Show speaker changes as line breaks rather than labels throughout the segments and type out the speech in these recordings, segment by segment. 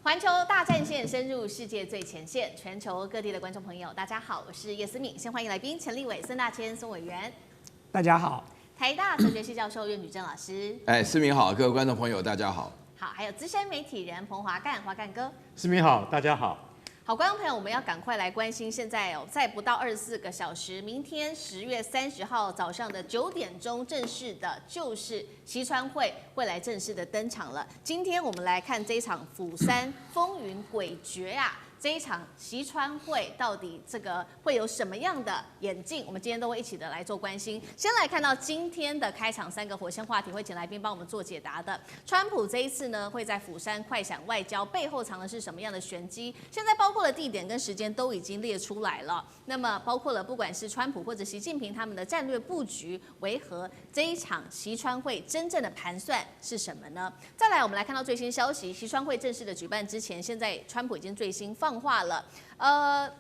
环球大战线深入世界最前线，全球各地的观众朋友，大家好，我是叶思敏。先欢迎来宾陈立伟、孙大千、孙委员。
大家好。
台大哲学系教授苑举正老师。
思敏好，各位观众朋友大家好。
好，还有资深媒体人彭华干，华干哥。
思敏好，大家好。
好，观众朋友，我们要赶快来关心，现在在不到24个小时，明天10月30号早上的9点钟，正式的就是习川会来正式的登场了。今天我们来看这一场釜山风云诡谲啊！这一场习川会到底这个会有什么样的演进？我们今天都会一起的来做关心。先来看到今天的开场3个火线话题，会请来宾帮我们做解答的。川普这一次呢，会在釜山快闪外交，背后藏的是什么样的玄机？现在包括了地点跟时间都已经列出来了。那么包括了不管是川普或者习近平他们的战略布局为何？这一场习川会真正的盘算是什么呢？再来，我们来看到最新消息，习川会正式的举办之前，现在川普已经最新放话了，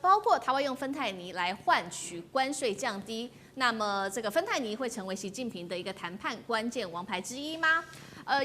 包括他会用芬太尼来换取关税降低。那么这个芬太尼会成为习近平的一个谈判关键王牌之一吗？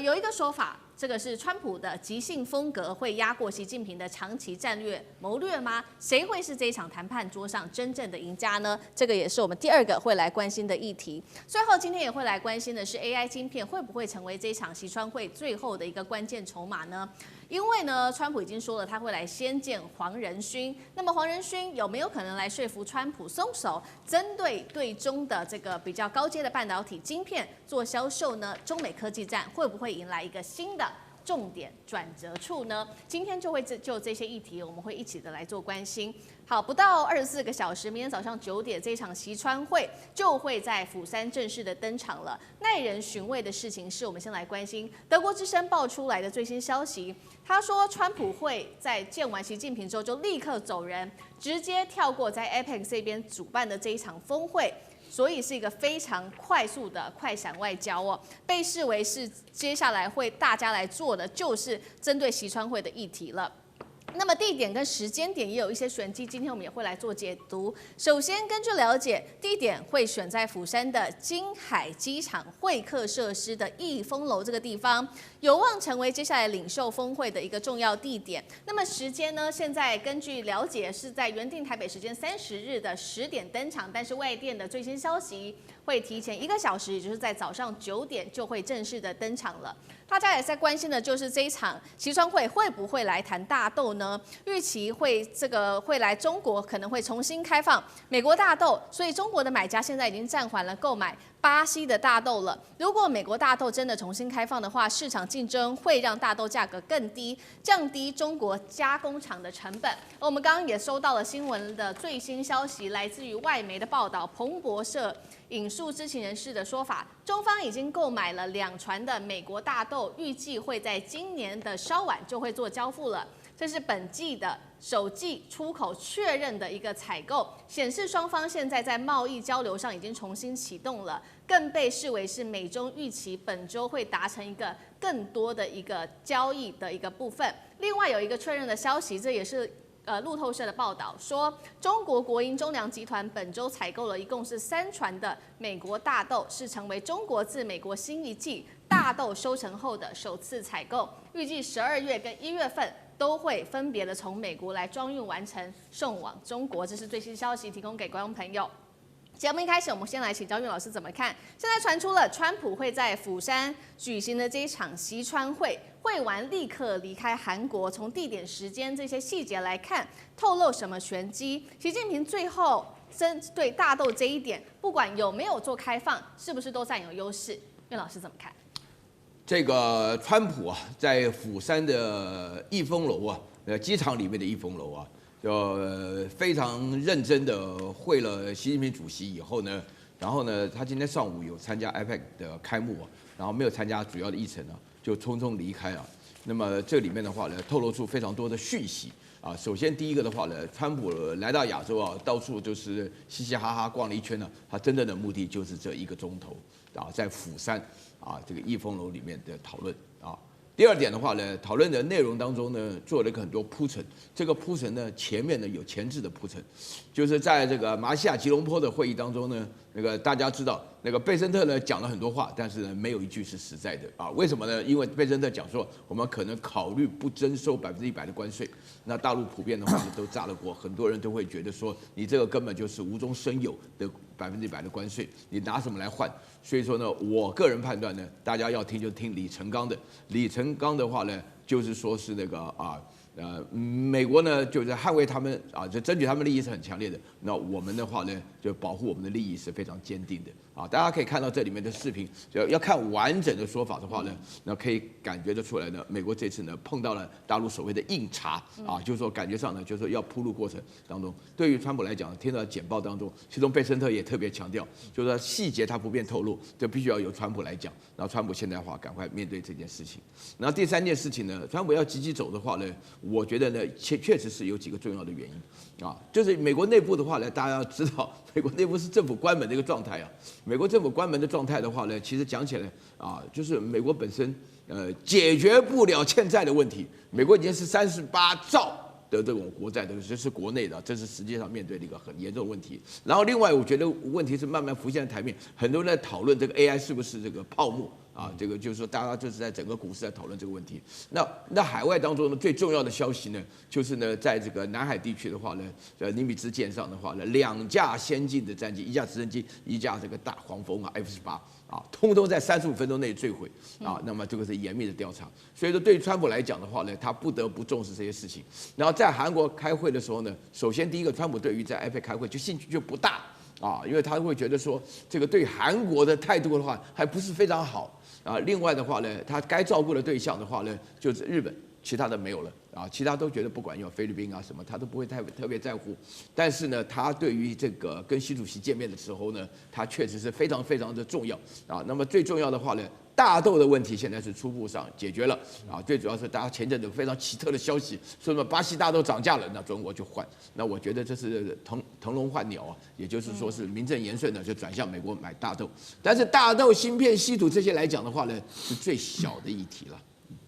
有一个说法，这个是川普的即兴风格会压过习近平的长期战略谋略吗？谁会是这一场谈判桌上真正的赢家呢？这个也是我们第2个会来关心的议题。最后，今天也会来关心的是 AI 晶片会不会成为这一场习川会最后的一个关键筹码呢？因为呢，川普已经说了他会来先见黄仁勋，那么黄仁勋有没有可能来说服川普松手，针对对中的这个比较高阶的半导体晶片做销售呢？中美科技战会不会迎来一个新的重点转折处呢？今天就会就这些议题，我们会一起的来做关心。好，不到24个小时，明天早上9点，这场习川会就会在釜山正式的登场了。耐人寻味的事情是，我们先来关心德国之声爆出来的最新消息。他说，川普会在见完习近平之后就立刻走人，直接跳过在 APEC 这边主办的这一场峰会。所以是一个非常快速的快闪外交哦，被视为是接下来会大家来做的，就是针对习川会的议题了。那么地点跟时间点也有一些玄机，今天我们也会来做解读。首先，根据了解，地点会选在釜山的金海机场会客设施的益丰楼这个地方，有望成为接下来领袖峰会的一个重要地点。那么时间呢？现在根据了解是在原定台北时间30日的10点登场，但是外电的最新消息会提前1个小时，也就是在早上9点就会正式的登场了。大家也在关心的就是这一场习川会会不会来谈大豆呢？预期会来中国，可能会重新开放美国大豆，所以中国的买家现在已经暂缓了购买巴西的大豆了。如果美国大豆真的重新开放的话，市场竞争会让大豆价格更低，降低中国加工厂的成本。而我们刚刚也收到了新闻的最新消息，来自于外媒的报道，彭博社引述知情人士的说法，中方已经购买了2船的美国大豆，预计会在今年的稍晚就会做交付了。这是本季的首季出口确认的一个采购，显示双方现在在贸易交流上已经重新启动了，更被视为是美中预期本周会达成一个更多的一个交易的一个部分。另外有一个确认的消息，这也是路透社的报道说，中国国营中粮集团本周采购了一共是3船的美国大豆，是成为中国自美国新一季大豆收成后的首次采购，预计12月跟1月份都会分别的从美国来装运完成，送往中国。这是最新消息，提供给观众朋友。节目一开始，我们先来请教岳老师怎么看。现在传出了川普会在釜山举行的这一场习川会，会完立刻离开韩国。从地点、时间这些细节来看，透露什么玄机？习近平最后针对大豆这一点，不管有没有做开放，是不是都占有优势？岳老师怎么看？
这个川普啊，在釜山的益丰楼啊，机场里面的益丰楼啊，就非常认真的会了习近平主席以后呢，然后呢，他今天上午有参加 APEC 的开幕啊，然后没有参加主要的议程啊，就匆匆离开了。那么这里面的话呢，透露出非常多的讯息啊。首先第一个的话呢，川普来到亚洲啊，到处就是嘻嘻哈哈逛了一圈呢，他真正的目的就是这1个钟头啊，在釜山啊这个益丰楼里面的讨论啊。第2点的话呢，讨论的内容当中呢，做了一个很多铺陈。这个铺陈呢，前面呢有前置的铺陈，就是在这个马来西亚吉隆坡的会议当中呢，那个大家知道，那个贝森特呢讲了很多话，但是呢没有一句是实在的啊。为什么呢？因为贝森特讲说，我们可能考虑不征收100%的关税。那大陆普遍的话呢都炸了锅，很多人都会觉得说，你这个根本就是无中生有的100%的关税，你拿什么来换？所以说呢，我个人判断呢，大家要听就听李成钢的。李成钢的话呢，就是说是那个美国呢就是捍卫他们啊，就争取他们利益是很强烈的。那我们的话呢，就保护我们的利益是非常坚定的啊。大家可以看到这里面的视频，要看完整的说法的话呢，那可以感觉得出来呢，美国这次呢碰到了大陆所谓的硬茬啊，就是说感觉上呢，就是说要铺路过程当中，对于川普来讲，听到简报当中，其中贝森特也特别强调，就是说细节他不便透露，这必须要由川普来讲。然后川普现在的话，赶快面对这件事情。然后第三件事情呢，川普要积极走的话呢，我觉得呢，确实是有几个重要的原因啊，就是美国内部的话呢，大家要知道，美国内部是政府关门的一个状态啊。美国政府关门的状态的话呢，其实讲起来啊，就是美国本身解决不了欠债的问题。美国已经是38兆的这种国债的，这是国内的，这是实际上面对的一个很严重的问题。然后另外，我觉得问题是慢慢浮现在台面，很多人在讨论这个 AI 是不是这个泡沫。啊，这个就是说，大家就是在整个股市在讨论这个问题。那海外当中呢，最重要的消息呢，就是呢，在这个南海地区的话呢，尼米兹舰上的话呢，2架先进的战机，1架直升机，1架这个大黄蜂啊 F-18啊，通通在35分钟内坠毁啊。那么这个是严密的调查，所以说对于川普来讲的话呢，他不得不重视这些事情。然后在韩国开会的时候呢，首先第一个，川普对于在 APEC 开会就兴趣就不大啊，因为他会觉得说，这个对韩国的态度的话还不是非常好。啊，另外的话呢，他该照顾的对象的话呢，就是日本，其他的没有了啊，其他都觉得不管用，菲律宾啊什么，他都不会特别在乎。但是呢，他对于这个跟习主席见面的时候呢，他确实是非常非常的重要啊。那么最重要的话呢，大豆的问题现在是初步上解决了啊，最主要是大家前阵子非常奇特的消息，说什么巴西大豆涨价了，那中国就换。那我觉得这是腾笼换鸟啊，也就是说是名正言顺的就转向美国买大豆。但是大豆、芯片、稀土这些来讲的话呢，是最小的议题了。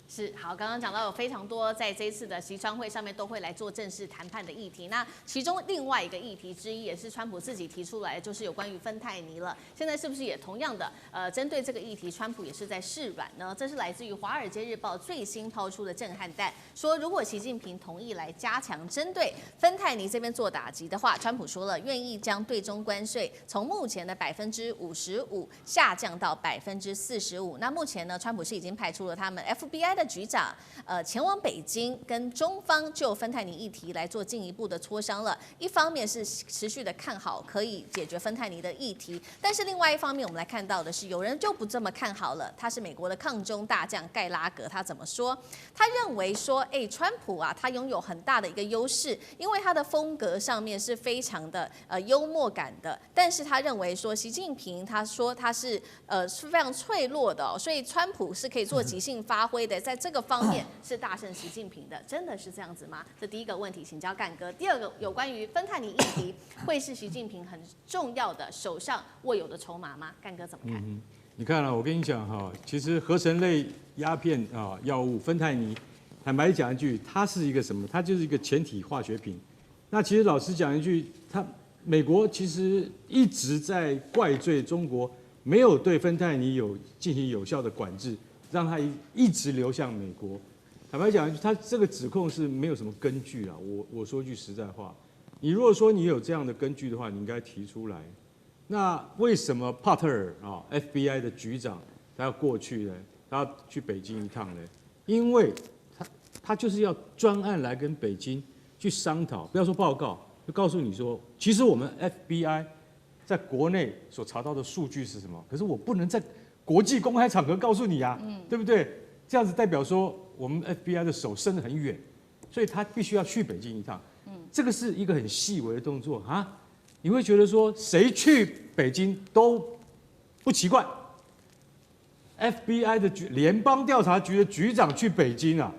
是好，刚刚讲到有非常多在这一次的习川会上面都会来做正式谈判的议题。那其中另外一个议题之一，也是川普自己提出来的，就是有关于芬太尼了。现在是不是也同样的针对这个议题，川普也是在示软呢？这是来自于《华尔街日报》最新抛出的震撼弹，说如果习近平同意来加强针对芬太尼这边做打击的话，川普说了愿意将对中关税从目前的55%下降到45%。那目前呢，川普是已经派出了他们 FBI 的局长前往北京，跟中方就芬太尼议题来做进一步的磋商了。一方面是持续的看好可以解决芬太尼的议题，但是另外一方面我们来看到的是，有人就不这么看好了。他是美国的抗中大将盖拉格，他怎么说？他认为说，川普啊，他拥有很大的一个优势，因为他的风格上面是非常的幽默感的。但是他认为说，习近平他说他是非常脆弱的所以川普是可以做即兴发挥的，在这个方面是大胜习近平的，真的是这样子吗？这第一个问题，请教干哥。第二个，有关于芬太尼议题，会是习近平很重要的手上握有的筹码吗？干哥怎么看？
你看了，我跟你讲哈，其实合成类鸦片啊药物芬太尼，坦白讲一句，它是一个什么？它就是一个前体化学品。那其实老实讲一句，美国其实一直在怪罪中国没有对芬太尼进行有效的管制，让它一直流向美国。坦白讲，他这个指控是没有什么根据啊。我说句实在话，你如果说你有这样的根据的话，你应该提出来。那为什么帕特尔啊 FBI 的局长他要过去呢？他要去北京一趟呢？因为他就是要专案来跟北京去商讨，不要说报告，就告诉你说，其实我们 FBI 在国内所查到的数据是什么？可是我不能在国际公开场合告诉你啊，对不对？这样子代表说我们 FBI 的手伸得很远，所以他必须要去北京一趟。这个是一个很细微的动作啊，你会觉得说谁去北京都不奇怪。FBI 的联邦调查局的局长去北京啊，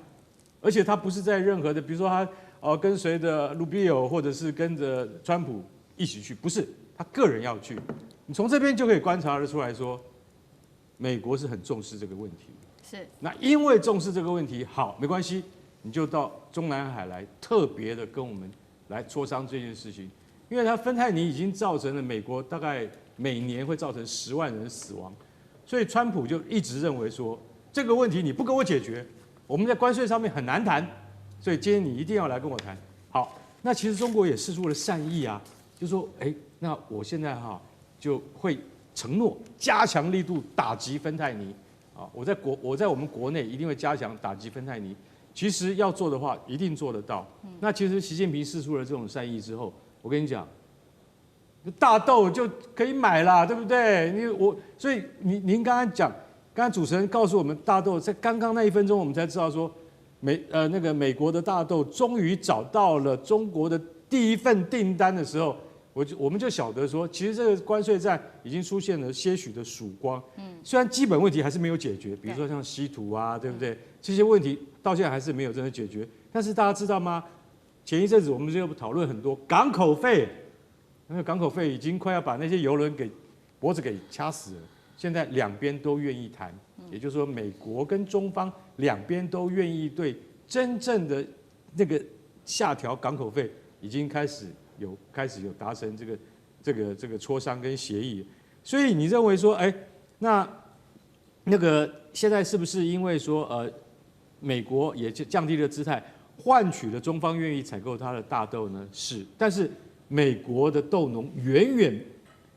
而且他不是在任何的，比如说他跟随着卢比奥或者是跟着川普一起去，不是他个人要去。你从这边就可以观察得出来说，美国是很重视这个问题。
是。
那因为重视这个问题，好，没关系，你就到中南海来，特别的跟我们来磋商这件事情。因为它芬太尼已经造成了美国大概每年会造成10万人死亡。所以川普就一直认为说，这个问题你不跟我解决，我们在关税上面很难谈，所以今天你一定要来跟我谈。好，那其实中国也释出了善意啊，就说，那我现在就会承诺加强力度打击芬太尼啊，我在我们国内一定会加强打击芬太尼。其实要做的话，一定做得到。那其实习近平释出了这种善意之后，我跟你讲，大豆就可以买啦，对不对？所以您刚刚主持人告诉我们，大豆在刚刚那1分钟，我们才知道说，美国的大豆终于找到了中国的第一份订单的时候，我们就晓得说，其实这个关税战已经出现了些许的曙光。虽然基本问题还是没有解决，比如说像稀土啊，对不对？这些问题到现在还是没有真的解决。但是大家知道吗？前一阵子我们就讨论很多港口费，那个港口费已经快要把那些邮轮脖子给掐死了。现在两边都愿意谈，也就是说，美国跟中方两边都愿意对真正的那个下调港口费，已经开始有达成这个磋商跟协议。所以你认为说，那个现在是不是因为说美国也降低了姿态，换取了中方愿意采购它的大豆呢？是，但是美国的豆农远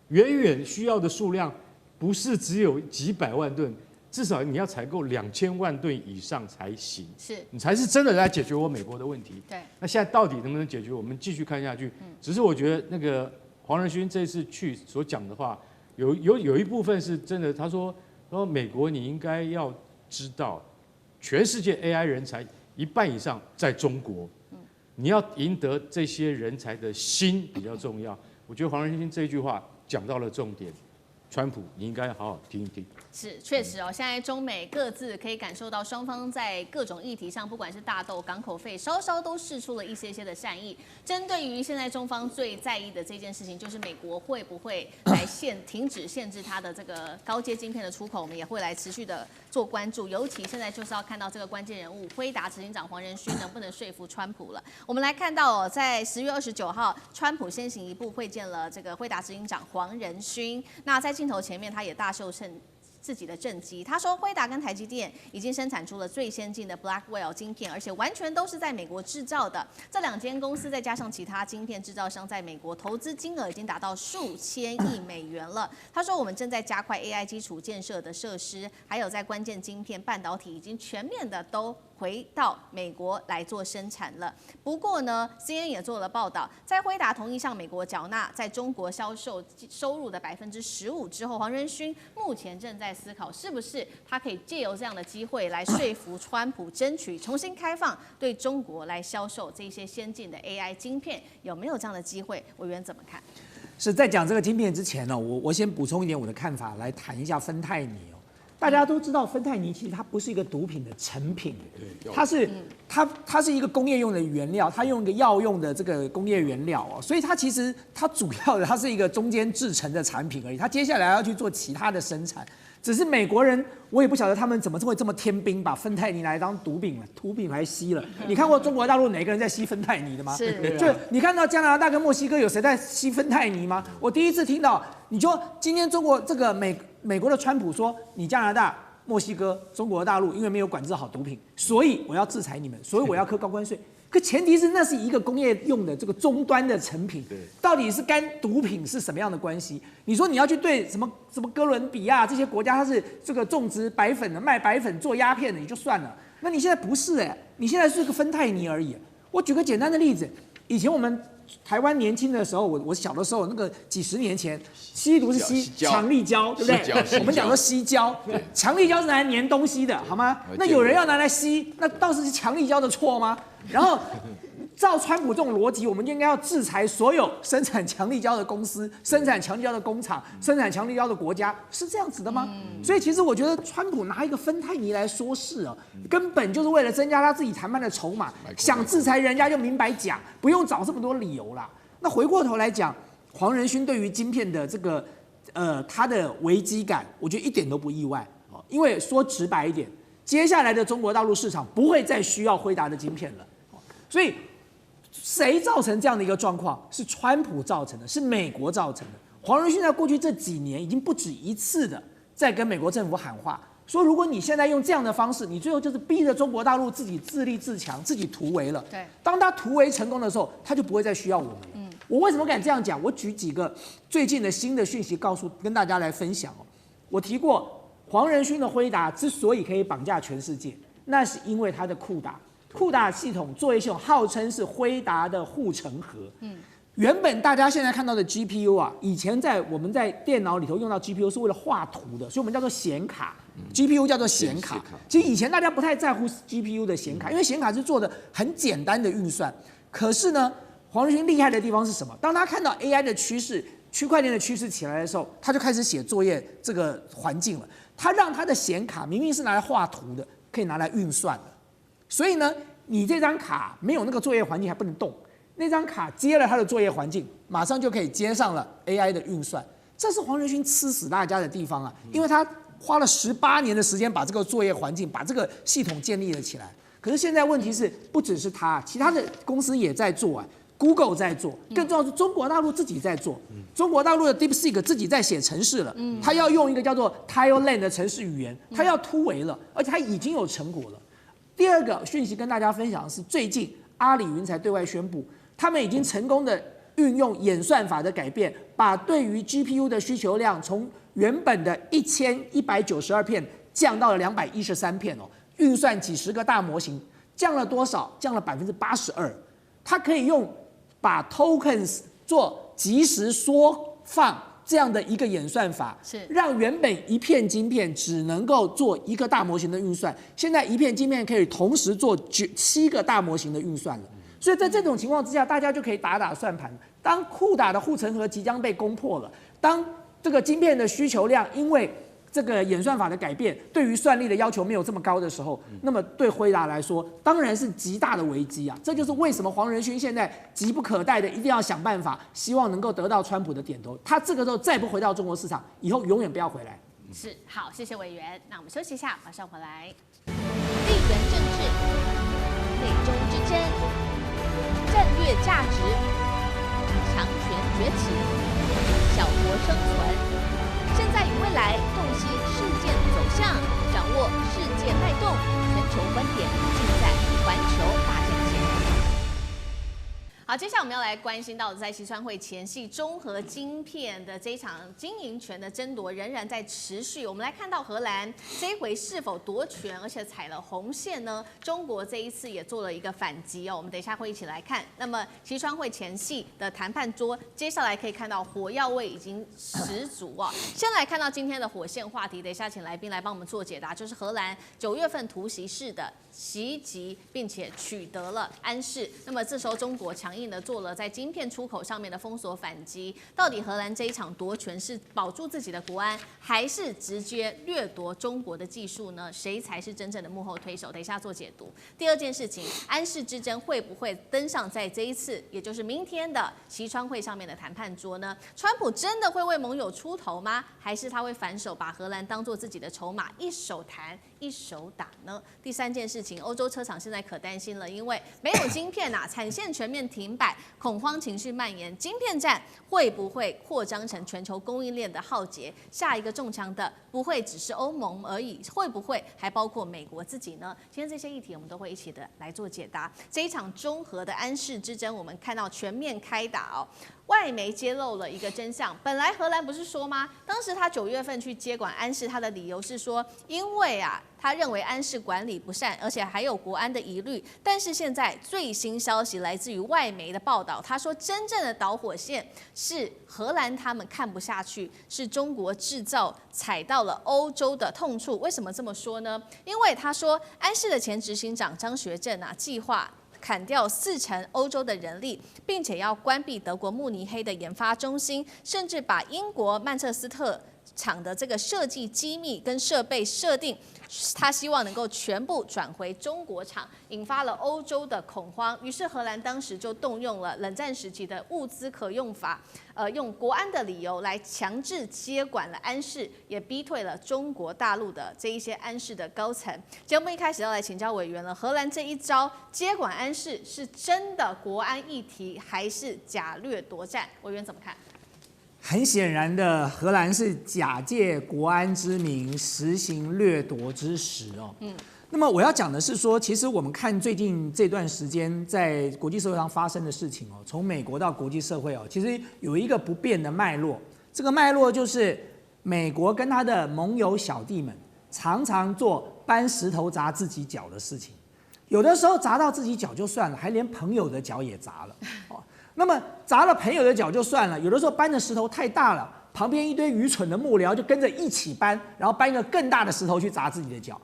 远需要的数量不是只有几百万吨，至少你要采购2000万吨以上才行，
是
你才是真的来解决我美国的问题。
对，
那现在到底能不能解决？我们继续看下去。只是我觉得那个黄仁勋这次去所讲的话，有一部分是真的，他说美国你应该要知道。全世界 AI 人才1半以上在中国，你要赢得这些人才的心比较重要。我觉得黄仁勋这句话讲到了重点，川普你应该好好听一听。
是，确实哦，现在中美各自可以感受到双方在各种议题上，不管是大豆、港口费，稍稍都释出了一些的善意。针对于现在中方最在意的这件事情，就是美国会不会来停止限制它的这个高阶晶片的出口，我们也会来持续的做关注。尤其现在就是要看到这个关键人物辉达执行长黄仁勋能不能说服川普了。我们来看到在10月29号，川普先行一步会见了这个辉达执行长黄仁勋。那在镜头前面，他也大秀自己的政绩，他说辉达跟台积电已经生产出了最先进的 Blackwell 晶片，而且完全都是在美国制造的。这2间公司再加上其他晶片制造商，在美国投资金额已经达到数千亿美元了。他说我们正在加快 AI 基础建设的设施，还有在关键晶片、半导体已经全面的都回到美国来做生产了。不过呢 ，CNN 也做了报道，在辉达同意向美国缴纳在中国销售收入的15%之后，黄仁勋目前正在思考是不是他可以借由这样的机会来说服川普，争取重新开放对中国来销售这些先进的 AI 晶片，有没有这样的机会？委员怎么看？
是在讲这个晶片之前呢，我先补充一点我的看法，来谈一下芬太尼哦。大家都知道，芬太尼其实它不是一个毒品的成品，它是一个工业用的原料，它用一个药用的这个工业原料哦，所以它其实它主要的它是一个中间制成的产品而已，它接下来要去做其他的生产。只是美国人，我也不晓得他们怎么会这么天兵，把芬太尼来当毒品来吸了。你看过中国大陆哪个人在吸芬太尼的吗？
是，
就你看到加拿大跟墨西哥有谁在吸芬太尼吗？我第一次听到，你说今天中国这个美国的川普说，你加拿大、墨西哥、中国大陆因为没有管制好毒品，所以我要制裁你们，所以我要课高关税。可前提是那是一个工业用的这个终端的成品，到底是跟毒品是什么样的关系？你说你要去对什么哥伦比亚这些国家，它是这个种植白粉的、卖白粉做鸦片的也就算了，那你现在不是你现在是个芬太尼而已。我举个简单的例子，以前我们台湾年轻的时候，我小的时候，那个几十年前，吸毒是吸强力胶，对不对？我们讲说吸胶，强力胶是拿来粘东西的，好吗？那有人要拿来吸，那倒是强力胶的错吗？然后照川普这种逻辑，我们就应该要制裁所有生产强力胶的公司、生产强力胶的工厂、生产强力胶的国家，是这样子的吗？所以其实我觉得川普拿一个芬太尼来说事根本就是为了增加他自己谈判的筹码，想制裁人家就明白讲，不用找这么多理由啦。那回过头来讲，黄仁勋对于晶片的这个他的危机感，我觉得一点都不意外因为说直白一点，接下来的中国大陆市场不会再需要辉达的晶片了，所以谁造成这样的一个状况？是川普造成的，是美国造成的。黄仁勋在过去这几年已经不止一次的在跟美国政府喊话，说如果你现在用这样的方式，你最后就是逼着中国大陆自己自立自强、自己突围了。
对，
当他突围成功的时候，他就不会再需要我们了。我为什么敢这样讲？我举几个最近的新的讯息跟大家来分享哦。我提过，黄仁勋的辉达之所以可以绑架全世界，那是因为他的酷达系统作业系统号称是辉达的护城河。原本大家现在看到的 GPU 啊，以前我们在电脑里头用到 GPU 是为了画图的，所以我们叫做显卡。GPU 叫做显卡。其实以前大家不太在乎 GPU 的显卡，因为显卡是做的很简单的运算。可是呢，黄仁勋厉害的地方是什么？当他看到 AI 的趋势、区块链的趋势起来的时候，他就开始写作业这个环境了。他让他的显卡明明是拿来画图的，可以拿来运算的。所以呢，你这张卡没有那个作业环境还不能动。那张卡接了他的作业环境，马上就可以接上了 AI 的运算，这是黄仁勋吃死大家的地方啊！因为他花了18年的时间把这个作业环境、把这个系统建立了起来。可是现在问题是，不只是他，其他的公司也在做啊 ，Google 在做，更重要是中国大陆自己在做。中国大陆的 DeepSeek 自己在写程式了，他要用一个叫做 TileLand 的程式语言，他要突围了，而且他已经有成果了。第二个讯息跟大家分享的是，最近阿里云才对外宣布。他们已经成功的运用演算法的改变，把对于 GPU 的需求量从原本的1192片降到了213片哦，运算几十个大模型，降了多少？降了82%。它可以用把 tokens 做即时缩放这样的一个演算法，
是
让原本一片晶片只能够做一个大模型的运算，现在一片晶片可以同时做7个大模型的运算了。所以在这种情况之下，大家就可以打算盘。当酷打的护城河即将被攻破了，当这个晶片的需求量因为这个演算法的改变，对于算力的要求没有这么高的时候，那么对辉达来说，当然是极大的危机啊！这就是为什么黄仁勋现在急不可待的一定要想办法，希望能够得到川普的点头。他这个时候再不回到中国市场，以后永远不要回来。
是，好，谢谢委员。那我们休息一下，马上回来。地缘政治，美中之争。战略价值，强权崛起，小国生存，现在与未来洞悉事件走向，掌握世界脉动，全球观点尽在环球大战线。好，接下来我们要来关心到的，在西川会前夕，中核晶片的这一场经营权的争夺仍然在持续。我们来看到荷兰这一回是否夺权，而且踩了红线呢？中国这一次也做了一个反击哦，我们等一下会一起来看。那么西川会前夕的谈判桌，接下来可以看到火药味已经十足啊。先来看到今天的火线话题，等一下请来宾来帮我们做解答，就是荷兰9月份突袭式的袭击，并且取得了安市。那么这时候中国强硬的做了在晶片出口上面的封锁反击，到底荷兰这一场夺权是保住自己的国安，还是直接掠夺中国的技术呢？谁才是真正的幕后推手？等一下做解读。第二件事情，安市之争会不会登上在这一次，也就是明天的西川会上面的谈判桌呢？川普真的会为盟友出头吗？还是他会反手把荷兰当作自己的筹码，一手谈一手打呢？第三件事情，欧洲车厂现在可担心了，因为没有晶片啊，产线全面停摆，恐慌情绪蔓延，晶片战会不会扩张成全球供应链的浩劫？下一个中枪的不会只是欧盟而已，会不会还包括美国自己呢？今天这些议题我们都会一起的来做解答。这一场中核的安市之争，我们看到全面开打哦。外媒揭露了一个真相，本来荷兰不是说吗？当时他9月份去接管安市，他的理由是说，因为啊，他认为安市管理不善，而且还有国安的疑虑。但是现在最新消息来自于外媒的报道，他说真正的导火线是荷兰他们看不下去，是中国制造踩到了欧洲的痛处。为什么这么说呢？因为他说安市的前执行长张学正啊，计划砍掉40%欧洲的人力，并且要关闭德国慕尼黑的研发中心，甚至把英国曼彻斯特厂的这个设计机密跟设备设定，他希望能够全部转回中国厂，引发了欧洲的恐慌。于是荷兰当时就动用了冷战时期的物资可用法，用国安的理由来强制接管了安市，也逼退了中国大陆的这一些安市的高层。节目一开始要来请教委员了，荷兰这一招接管安市是真的国安议题，还是假掠夺战？委员怎么看？
很显然的，荷兰是假借国安之名实行掠夺之实哦。那么我要讲的是说，其实我们看最近这段时间在国际社会上发生的事情哦，从美国到国际社会哦，其实有一个不变的脉络。这个脉络就是美国跟他的盟友小弟们常常做搬石头砸自己脚的事情，有的时候砸到自己脚就算了，还连朋友的脚也砸了。那么砸了朋友的脚就算了，有的时候搬的石头太大了，旁边一堆愚蠢的幕僚就跟着一起搬，然后搬一个更大的石头去砸自己的脚。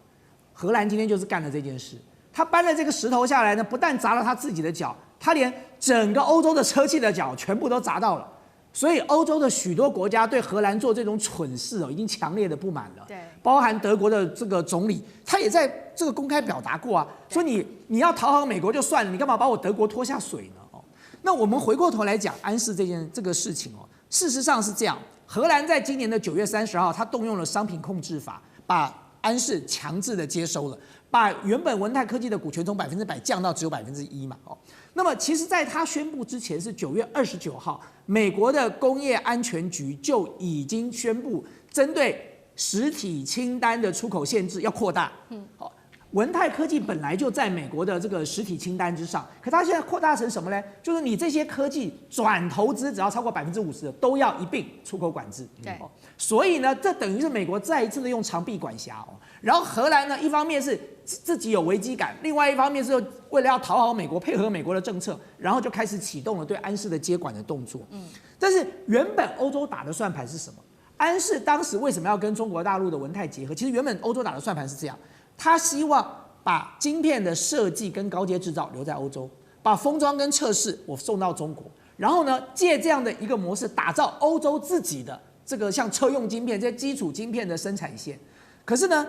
荷兰今天就是干了这件事，他搬了这个石头下来呢，不但砸了他自己的脚，他连整个欧洲的车企的脚全部都砸到了。所以欧洲的许多国家对荷兰做这种蠢事已经强烈的不满了。
对，
包含德国的这个总理，他也在这个公开表达过啊，说你要讨好美国就算了，你干嘛把我德国拖下水呢？那我们回过头来讲安氏这个事情事实上是这样，荷兰在今年的9月30号，他动用了商品控制法，把安氏强制的接收了，把原本文泰科技的股权从100%降到只有1%嘛。那么其实在他宣布之前是9月29号，美国的工业安全局就已经宣布针对实体清单的出口限制要扩大。文泰科技本来就在美国的这个实体清单之上，可它现在扩大成什么呢？就是你这些科技转投资只要超过50%的，都要一并出口管制。
对，
所以呢，这等于是美国再一次的用长臂管辖。然后荷兰呢，一方面是自己有危机感，另外一方面是为了要讨好美国，配合美国的政策，然后就开始启动了对安氏的接管的动作。但是原本欧洲打的算盘是什么？安氏当时为什么要跟中国大陆的文泰结合？其实原本欧洲打的算盘是这样。他希望把晶片的设计跟高阶制造留在欧洲，把封装跟测试我送到中国，然后呢，借这样的一个模式打造欧洲自己的这个像车用晶片这些基础晶片的生产线。可是呢，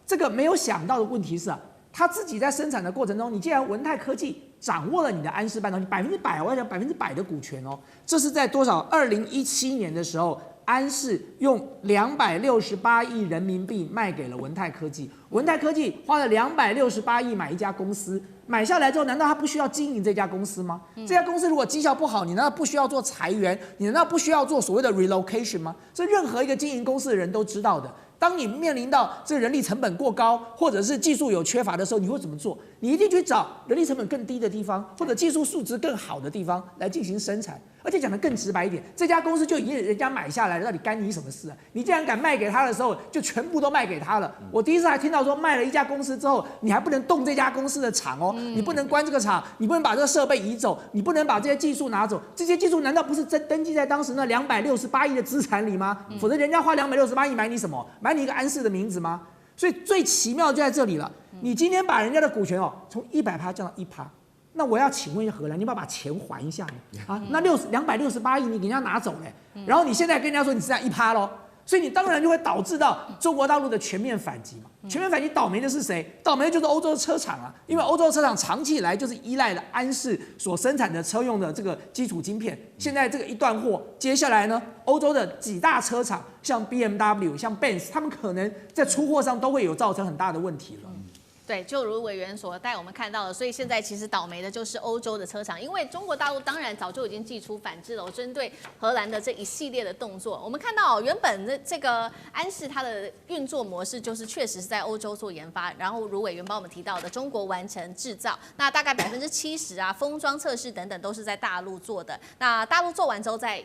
这个没有想到的问题是他自己在生产的过程中，你既然文泰科技掌握了你的安氏半导体100%，我要讲100%的股权这是在多少？2017年的时候。安氏用268亿人民币卖给了文泰科技，文泰科技花了268亿买一家公司，买下来之后，难道他不需要经营这家公司吗？这家公司如果绩效不好，你难道不需要做裁员？你难道不需要做所谓的 relocation 吗？这任何一个经营公司的人都知道的。当你面临到这个人力成本过高，或者是技术有缺乏的时候，你会怎么做？你一定去找人力成本更低的地方，或者技术素质更好的地方来进行生产。而且讲得更直白一点，这家公司就已经人家买下来了，到底干你什么事啊？你既然敢卖给他的时候，就全部都卖给他了。我第一次还听到说，卖了一家公司之后，你还不能动这家公司的厂你不能关这个厂，你不能把这个设备移走，你不能把这些技术拿走。这些技术难道不是登记在当时那268亿的资产里吗？否则人家花268亿买你什么？买你一个安氏的名字吗？所以最奇妙就在这里了。你今天把人家的股权从100%降到1%。那我要请问一下荷兰，你要不要把钱还一下呢？那268亿你给人家拿走了，然后你现在跟人家说你只剩1%咯，所以你当然就会导致到中国大陆的全面反击嘛。全面反击倒霉的是谁？倒霉的就是欧洲的车厂啊，因为欧洲的车厂长期以来就是依赖了安氏所生产的车用的这个基础晶片，现在这个一断货，接下来呢，欧洲的几大车厂像 BMW、像 Benz， 他们可能在出货上都会有造成很大的问题了。
对，就如委员所带我们看到的，所以现在其实倒霉的就是欧洲的车厂，因为中国大陆当然早就已经祭出反制了，针对荷兰的这一系列的动作。我们看到原本的这个安氏它的运作模式就是确实是在欧洲做研发，然后如委员帮我们提到的，中国完成制造，那大概70%封装测试等等都是在大陆做的。那大陆做完之后再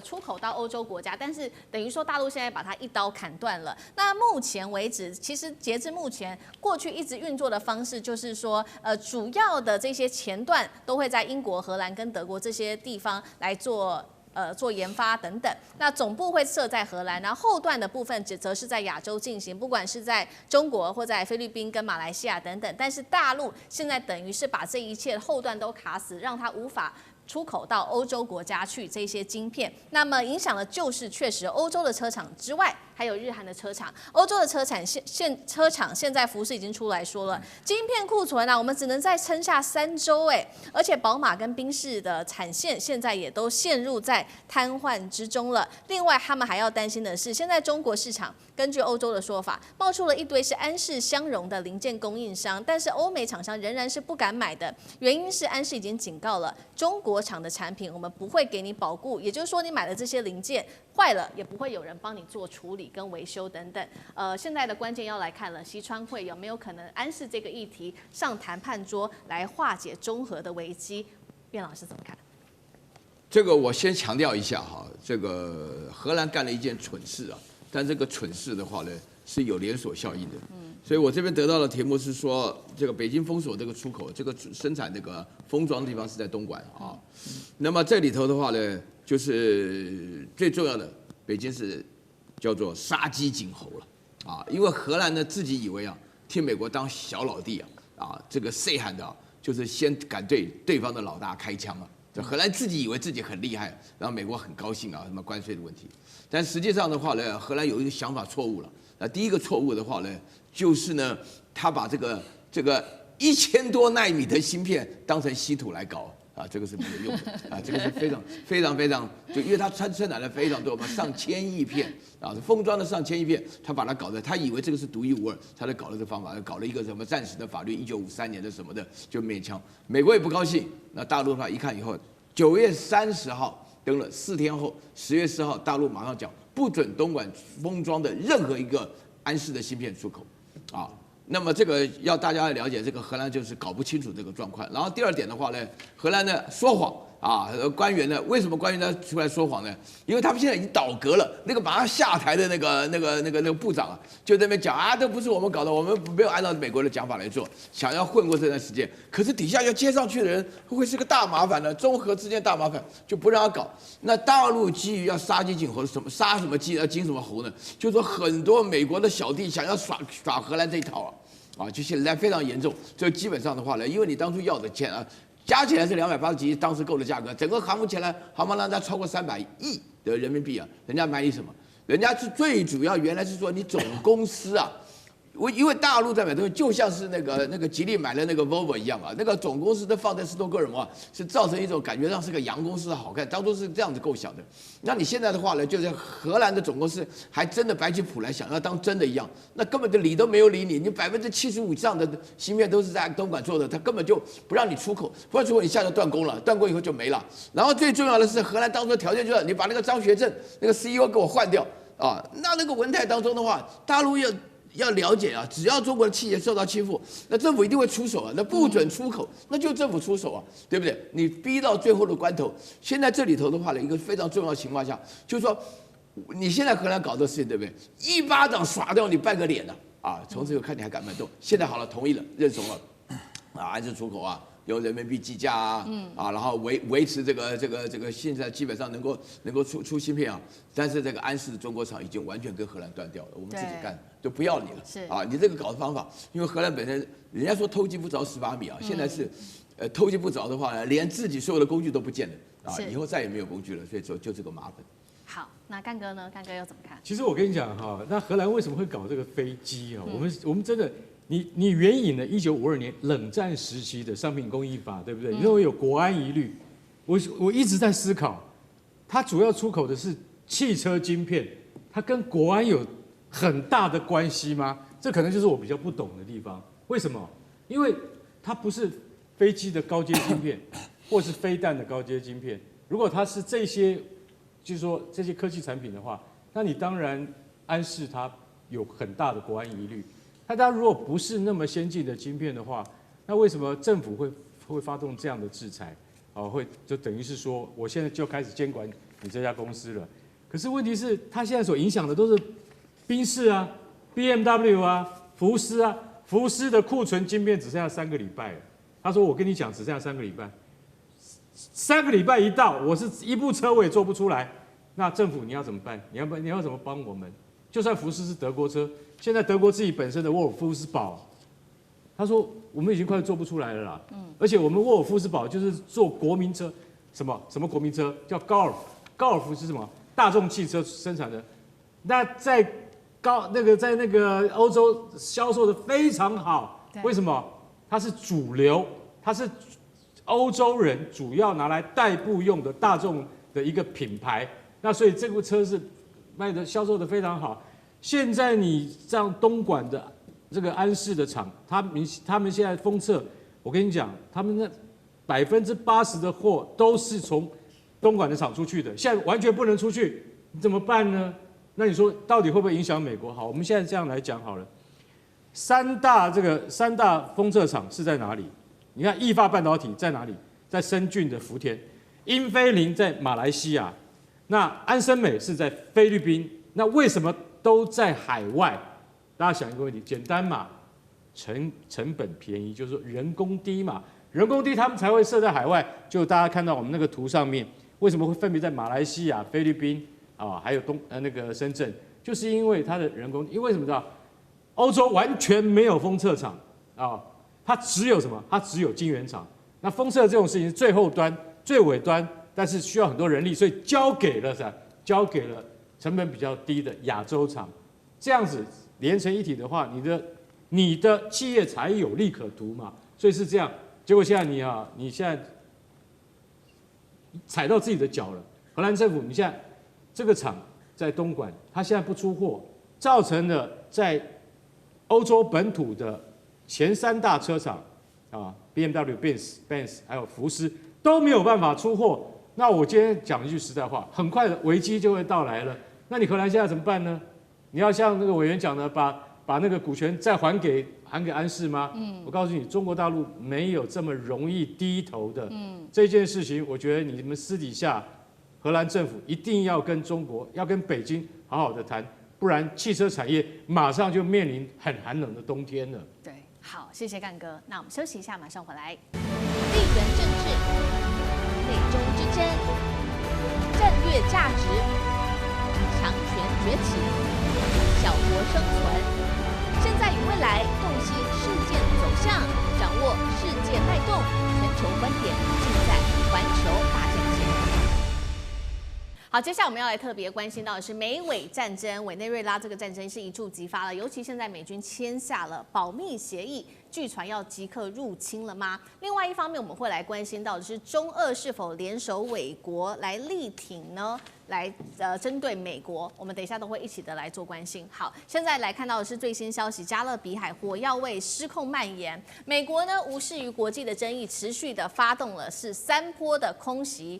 出口到欧洲国家，但是等于说大陆现在把它一刀砍断了。那目前为止，其实截至目前，过去一直运作的方式就是说，主要的这些前段都会在英国、荷兰跟德国这些地方来做研发等等。那总部会设在荷兰，然后后段的部分则是在亚洲进行，不管是在中国或在菲律宾跟马来西亚等等。但是大陆现在等于是把这一切后段都卡死，让它无法出口到欧洲国家去这些晶片，那么影响的就是确实欧洲的车厂之外，还有日韩的车厂。欧洲的车厂现在福斯已经出来说了，晶片库存啊，我们只能再撑下3周而且宝马跟宾士的产线现在也都陷入在瘫痪之中了。另外，他们还要担心的是，现在中国市场根据欧洲的说法，冒出了一堆是安氏相容的零件供应商，但是欧美厂商仍然是不敢买的，原因是安氏已经警告了中国厂的产品，我们不会给你保固，也就是说你买的这些零件坏了，也不会有人帮你做处理跟维修等等。现在的关键要来看了，西川会有没有可能安氏这个议题上谈判桌来化解中核的危机？卞老师怎么看？
这个我先强调一下哈，这个荷兰干了一件蠢事啊，但这个蠢事的话呢是有连锁效应的。所以我这边得到的题目是说，这个北京封锁这个出口，这个生产这个封装的地方是在东莞啊。那么这里头的话呢，就是最重要的，北京是叫做杀鸡儆猴了啊，因为荷兰呢自己以为啊，替美国当小老弟啊，这个 say 喊的就是先敢对对方的老大开枪啊。荷兰自己以为自己很厉害，然后美国很高兴啊，什么关税的问题。但实际上的话呢，荷兰有一个想法错误了。第一个错误的话呢，就是呢，他把这个1000多奈米的芯片当成稀土来搞啊，这个是没有用的啊，这个是非常，就因为它生产了非常多嘛，上千亿片啊，封装的上千亿片，他把它搞的，他以为这个是独一无二，他就搞了这个方法，搞了一个什么暂时的法律，1953年的什么的，就勉强，美国也不高兴。那大陆的话一看以后，9月30号登了，4天后10月4号，大陆马上讲不准东莞封装的任何一个安氏的芯片出口，啊。那么这个要大家了解，这个荷兰就是搞不清楚这个状况。然后第二点的话呢，荷兰呢说谎啊，官员呢为什么官员呢出来说谎呢？因为他们现在已经倒戈了，那个马上下台的那个部长啊，就在那边讲啊，这不是我们搞的，我们没有按照美国的讲法来做，想要混过这段时间。可是底下要接上去的人会是个大麻烦的，中荷之间大麻烦，就不让他搞。那大陆基于要杀鸡儆猴，什么杀什么鸡要惊什么猴呢？就说很多美国的小弟想要耍荷兰这一套啊，就现在非常严重。这基本上的话呢，因为你当初要的钱啊，加起来是280几亿，当时购的价格，整个航母起来，航母让它超过300亿的人民币啊，人家买你什么？人家是最主要，原来是说你总公司啊。因为大陆在买东西，就像是那个吉利买了那个 Volvo 一样啊，那个总公司都放在斯托哥尔摩啊，是造成一种感觉上是个洋公司好看，当初是这样子构想的。那你现在的话呢，就是荷兰的总公司还真的摆起谱来，想要当真的一样，那根本就理都没有理你，你75%以上的芯片都是在东莞做的，他根本就不让你出口，不然出口你下就断供了，断供以后就没了。然后最重要的是，荷兰当初的条件就是你把那个张学正那个 CEO 给我换掉啊，那个文态当中的话，大陆要了解啊，只要中国的企业受到欺负，那政府一定会出手啊，那不准出口，那就政府出手啊，对不对？你逼到最后的关头，现在这里头的话呢，一个非常重要的情况下，就是说，你现在荷兰搞这事情，对不对？一巴掌耍掉你半个脸了啊！从此以后看你还敢不敢动？现在好了，同意了，认怂了，啊，安置出口啊。用人民币计价啊，然后维持这个现在基本上能够出芯片啊，但是这个安氏的中国厂已经完全跟荷兰断掉了，我们自己干就不要你了，
是
啊，你这个搞的方法，因为荷兰本身人家说偷鸡不着18米啊，现在是偷鸡不着的话呢，连自己所有的工具都不见了啊，以后再也没有工具了，所以就这个麻烦。
好，那干哥呢？干哥又怎么看？
其实我跟你讲哈，那荷兰为什么会搞这个飞机啊？我们真的。你援引了1952年冷战时期的商品供应法，对不对？你认为有国安疑虑，我一直在思考，它主要出口的是汽车晶片，它跟国安有很大的关系吗？这可能就是我比较不懂的地方。为什么？因为它不是飞机的高阶晶片，或是飞弹的高阶晶片。如果它是这些，就是说这些科技产品的话，那你当然安氏它有很大的国安疑虑。它如果不是那么先进的晶片的话，那为什么政府会发动这样的制裁？会就等于是说，我现在就开始监管你这家公司了。可是问题是，它现在所影响的都是宾士啊、BMW 啊、福斯啊。福斯的库存晶片只剩下3个礼拜了。他说：“我跟你讲，只剩下3个礼拜。3个礼拜一到，我是一部车我也做不出来。那政府你要怎么办？你要怎么帮我们？就算福斯是德国车。”现在德国自己本身的沃尔夫斯堡，他说我们已经快做不出来了啦。而且我们沃尔夫斯堡就是做国民车，什么国民车叫高尔夫是什么？大众汽车生产的。那在在那个欧洲销售的非常好，为什么？它是主流，它是欧洲人主要拿来代步用的大众的一个品牌。那所以这部车是销售的非常好。现在你像东莞的这个安仕的厂，他们现在封测，我跟你讲，他们那80%的货都是从东莞的厂出去的，现在完全不能出去，你怎么办呢？那你说到底会不会影响美国？好，我们现在这样来讲好了。三大封测厂是在哪里？你看意法半导体在哪里？在深圳的福田，英飞凌在马来西亚，那安森美是在菲律宾。那为什么都在海外？大家想一个问题，简单嘛，成本便宜，就是说人工低嘛，人工低他们才会设在海外。就大家看到我们那个图上面，为什么会分别在马来西亚、菲律宾啊，还有那个深圳，就是因为它的人工，因为什么知道？欧洲完全没有封测厂啊，它只有什么？它只有晶圆厂。那封测这种事情是最后端、最尾端，但是需要很多人力，所以交给了成本比较低的亚洲厂。这样子连成一体的话，你的企业才有利可图嘛。所以是这样。结果现在你现在踩到自己的脚了。荷兰政府，你现在这个厂在东莞，它现在不出货，造成了在欧洲本土的前3大车厂BMW、Benz 还有福斯都没有办法出货。那我今天讲一句实在话，很快的危机就会到来了。那你荷兰现在怎么办呢？你要像那个委员讲的，把那个股权再还给安仕吗？我告诉你，中国大陆没有这么容易低头的。这件事情，我觉得你们私底下，荷兰政府一定要跟北京好好的谈。不然汽车产业马上就面临很寒冷的冬天了。
对，好，谢谢干哥。那我们休息一下，马上回来。地缘政治、美中之争、战略价值、强权崛起、小国生存，现在与未来洞悉事件走向，掌握世界脉动，全球观点尽在环球大战线。好，接下来我们要来特别关心到的是美委战争，委内瑞拉这个战争是一触即发了，尤其现在美军签下了保密协议，据传要即刻入侵了吗？另外一方面，我们会来关心到的是中俄是否联手美国来力挺呢？来针对美国，我们等一下都会一起的来做关心。好，现在来看到的是最新消息，加勒比海火药味失控蔓延，美国呢无视于国际的争议，持续的发动了是3波的空袭，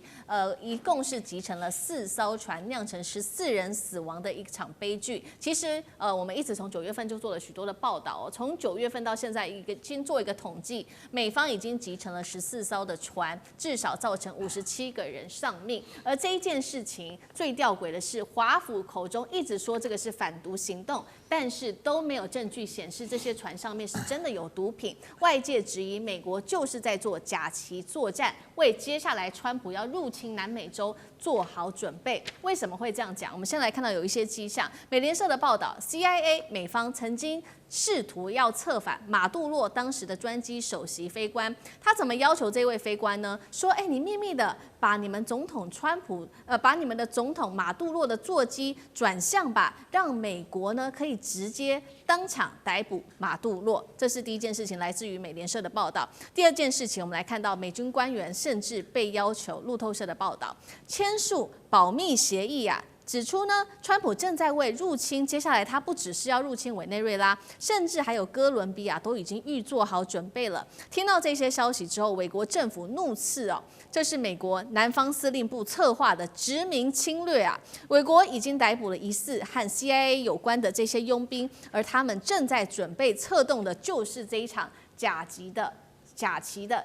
一共是击沉了4艘船，酿成14人死亡的一场悲剧。其实我们一直从9月份就做了许多的报道从9月份到现在先做一个统计，美方已经击沉了14艘的船，至少造成57个人丧命。而这一件事情最吊诡的是，华府口中一直说这个是反毒行动，但是都没有证据显示这些船上面是真的有毒品。外界质疑美国就是在做假旗作战，为接下来川普要入侵南美洲做好准备。为什么会这样讲？我们先来看到有一些迹象。美联社的报道 ，CIA 美方曾经试图要策反马杜洛当时的专机首席飞官，他怎么要求这位飞官呢？说，你秘密的把你们总统把你们的总统马杜洛的座机转向吧，让美国呢可以直接当场逮捕马杜洛。这是第一件事情，来自于美联社的报道。第二件事情，我们来看到美军官员甚至被要求，路透社的报道，签署保密协议指出呢，川普正在为入侵，接下来他不只是要入侵委内瑞拉，甚至还有哥伦比亚都已经预做好准备了。听到这些消息之后，美国政府怒斥这是美国南方司令部策划的殖民侵略美国已经逮捕了疑似和 CIA 有关的这些佣兵，而他们正在准备策动的就是这一场假旗的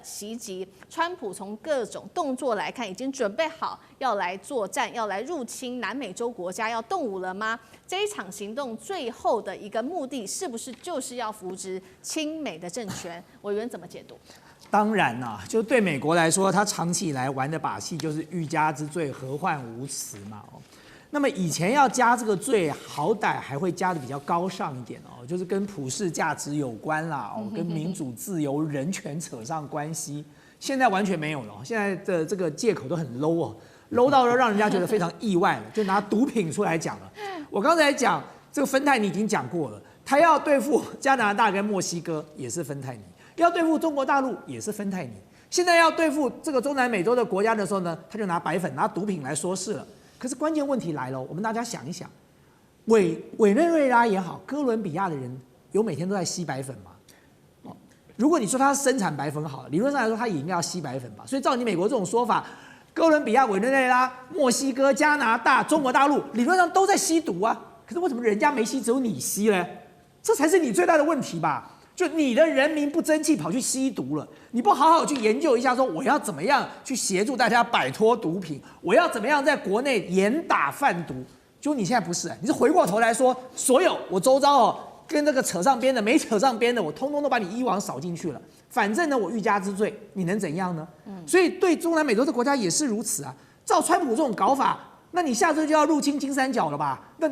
袭击。川普从各种动作来看，已经准备好要来作战，要来入侵南美洲国家，要动武了吗？这一场行动最后的一个目的，是不是就是要扶植亲美的政权？委员怎么解读？
当然就对美国来说，他长期以来玩的把戏就是欲加之罪，何患无辞嘛。那么以前要加这个罪，好歹还会加的比较高尚一点就是跟普世价值有关啦跟民主、自由、人权扯上关系。现在完全没有了，现在的这个借口都很 low 到让人家觉得非常意外了，就拿毒品出来讲了。我刚才讲这个芬太尼已经讲过了，他要对付加拿大跟墨西哥也是芬太尼，要对付中国大陆也是芬太尼。现在要对付这个中南美洲的国家的时候呢，他就拿白粉、拿毒品来说事了。可是关键问题来了，我们大家想一想，委内瑞拉也好，哥伦比亚的人有每天都在吸白粉吗？如果你说他生产白粉好，理论上来说他也应该要吸白粉吧。所以照你美国这种说法，哥伦比亚、委内瑞拉、墨西哥、加拿大、中国大陆理论上都在吸毒啊。可是为什么人家没吸，只有你吸呢？这才是你最大的问题吧？就你的人民不争气，跑去吸毒了，你不好好去研究一下，说我要怎么样去协助大家摆脱毒品，我要怎么样在国内严打贩毒。就你现在不是，你是回过头来说，所有我周遭跟这个扯上边的、没扯上边的，我通通都把你一网扫进去了。反正呢，我欲加之罪，你能怎样呢？所以对中南美洲的国家也是如此啊。照川普这种搞法，那你下周就要入侵金三角了吧？那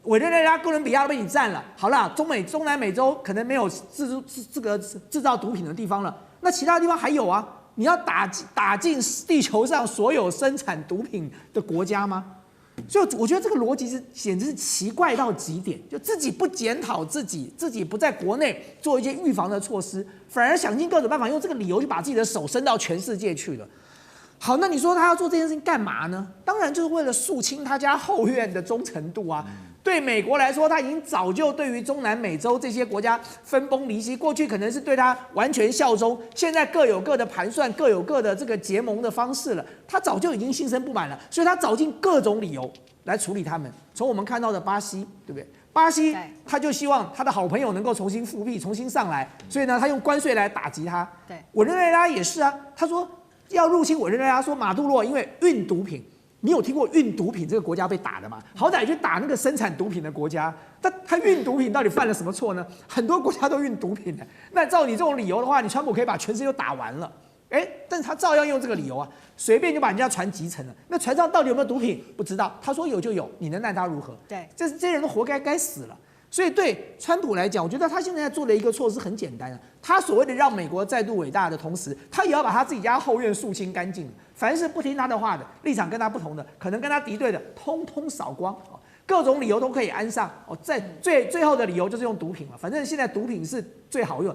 委内瑞拉、哥伦比亚都被你占了，好了，中南美洲可能没有制造毒品的地方了，那其他地方还有啊？你要打进地球上所有生产毒品的国家吗？所以我觉得这个逻辑简直是奇怪到极点，就自己不检讨自己不在国内做一些预防的措施，反而想尽各种办法用这个理由就把自己的手伸到全世界去了。好，那你说他要做这件事情干嘛呢？当然就是为了肃清他家后院的忠诚度啊。对美国来说，他已经早就对于中南美洲这些国家分崩离析，过去可能是对他完全效忠，现在各有各的盘算，各有各的这个结盟的方式了。他早就已经心生不满了，所以他找尽各种理由来处理他们。从我们看到的巴西，对不对？巴西他就希望他的好朋友能够重新复辟，重新上来，所以呢，他用关税来打击他。
对，
委内瑞拉也是啊，他说要入侵委内瑞拉，说马杜罗因为运毒品。你有听过运毒品这个国家被打的吗？好歹去打那个生产毒品的国家，他运毒品到底犯了什么错呢？很多国家都运毒品的。那照你这种理由的话，你川普可以把全世界都打完了。但是他照样用这个理由啊，随便就把人家船击沉了。那船上到底有没有毒品？不知道。他说有就有，你能奈他如何？
对，
这些人都活该死了。所以对川普来讲，我觉得他现在做的一个措施很简单啊，他所谓的让美国再度伟大的同时，他也要把他自己家后院肃清干净。凡是不听他的话的，立场跟他不同的，可能跟他敌对的，通通扫光，各种理由都可以安上。在最后的理由就是用毒品了，反正现在毒品是最好用。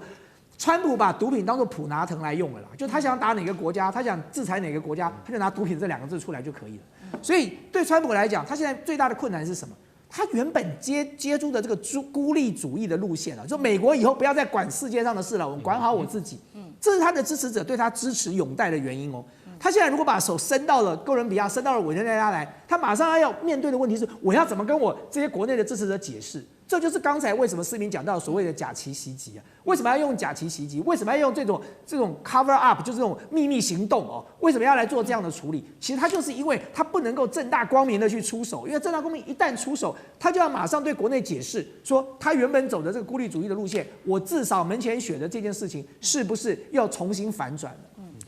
川普把毒品当作普拿藤来用了啦，就他想打哪个国家，他想制裁哪个国家，他就拿毒品这2个字出来就可以了。所以对川普来讲，他现在最大的困难是什么？他原本接触的这个孤立主义的路线啊，说美国以后不要再管世界上的事了，我管好我自己。这是他的支持者对他支持拥戴的原因哦。他现在如果把手伸到了哥伦比亚，伸到了委内瑞拉来，他马上要面对的问题是，我要怎么跟我这些国内的支持者解释？这就是刚才为什么思明讲到所谓的假旗袭击啊？为什么要用假旗袭击？为什么要用这种 cover up， 就是这种秘密行动哦？为什么要来做这样的处理？其实他就是因为他不能够正大光明的去出手，因为正大光明一旦出手，他就要马上对国内解释说，他原本走的这个孤立主义的路线，我至少门前雪的这件事情是不是要重新反转了？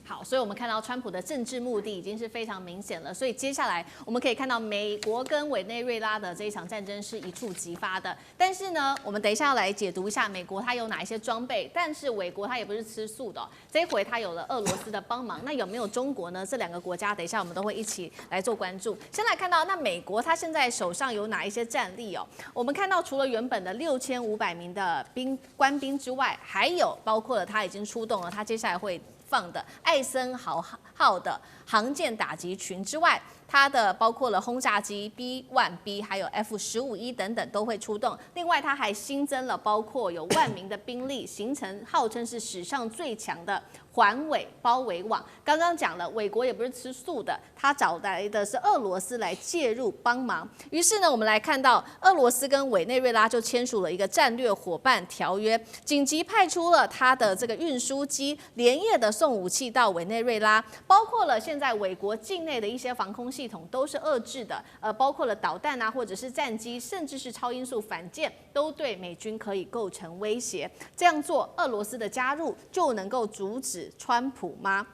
好，所以我们看到川普的政治目的已经是非常明显了。所以接下来我们可以看到，美国跟委内瑞拉的这一场战争是一触即发的。但是呢，我们等一下要来解读一下美国它有哪一些装备，但是美国它也不是吃素的这一回它有了俄罗斯的帮忙，那有没有中国呢？这2个国家等一下我们都会一起来做关注。先来看到，那美国它现在手上有哪一些战力哦？我们看到除了原本的6500名的官兵之外，还有包括了它已经出动了，它接下来会放的艾森豪号的航舰打击群之外，它的包括了轰炸机 B-1B 还有 F-15E 等等都会出动。另外，它还新增了包括有1万名的兵力，形成号称是史上最强的环尾包围网。刚刚讲了，美国也不是吃素的，他找来的是俄罗斯来介入帮忙。于是呢，我们来看到俄罗斯跟委内瑞拉就签署了一个战略伙伴条约，紧急派出了他的这个运输机，连夜的送武器到委内瑞拉，包括了现在美国境内的一些防空系统都是遏制的，包括了导弹啊，或者是战机，甚至是超音速反舰，都对美军可以构成威胁。这样做，俄罗斯的加入就能够阻止川普吗？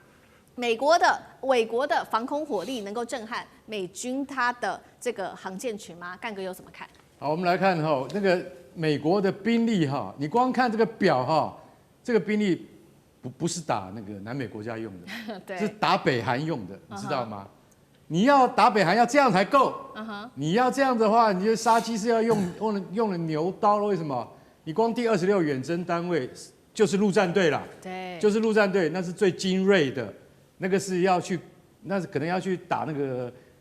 美国的防空火力能够震撼美军它的这个航舰群吗？干哥有怎么看？
好，我们来看那个美国的兵力你光看这个表这个兵力不是打那个南美国家用的，
对，
是打北韩用的，你知道吗？你要打北韩要这样才够。
哼，
你要这样的话，你就杀鸡是要用了牛刀了。为什么？你光第26远征单位就是陆战队啦，
对，
就是陆战队，那是最精锐的，那个是要去，那是可能要去打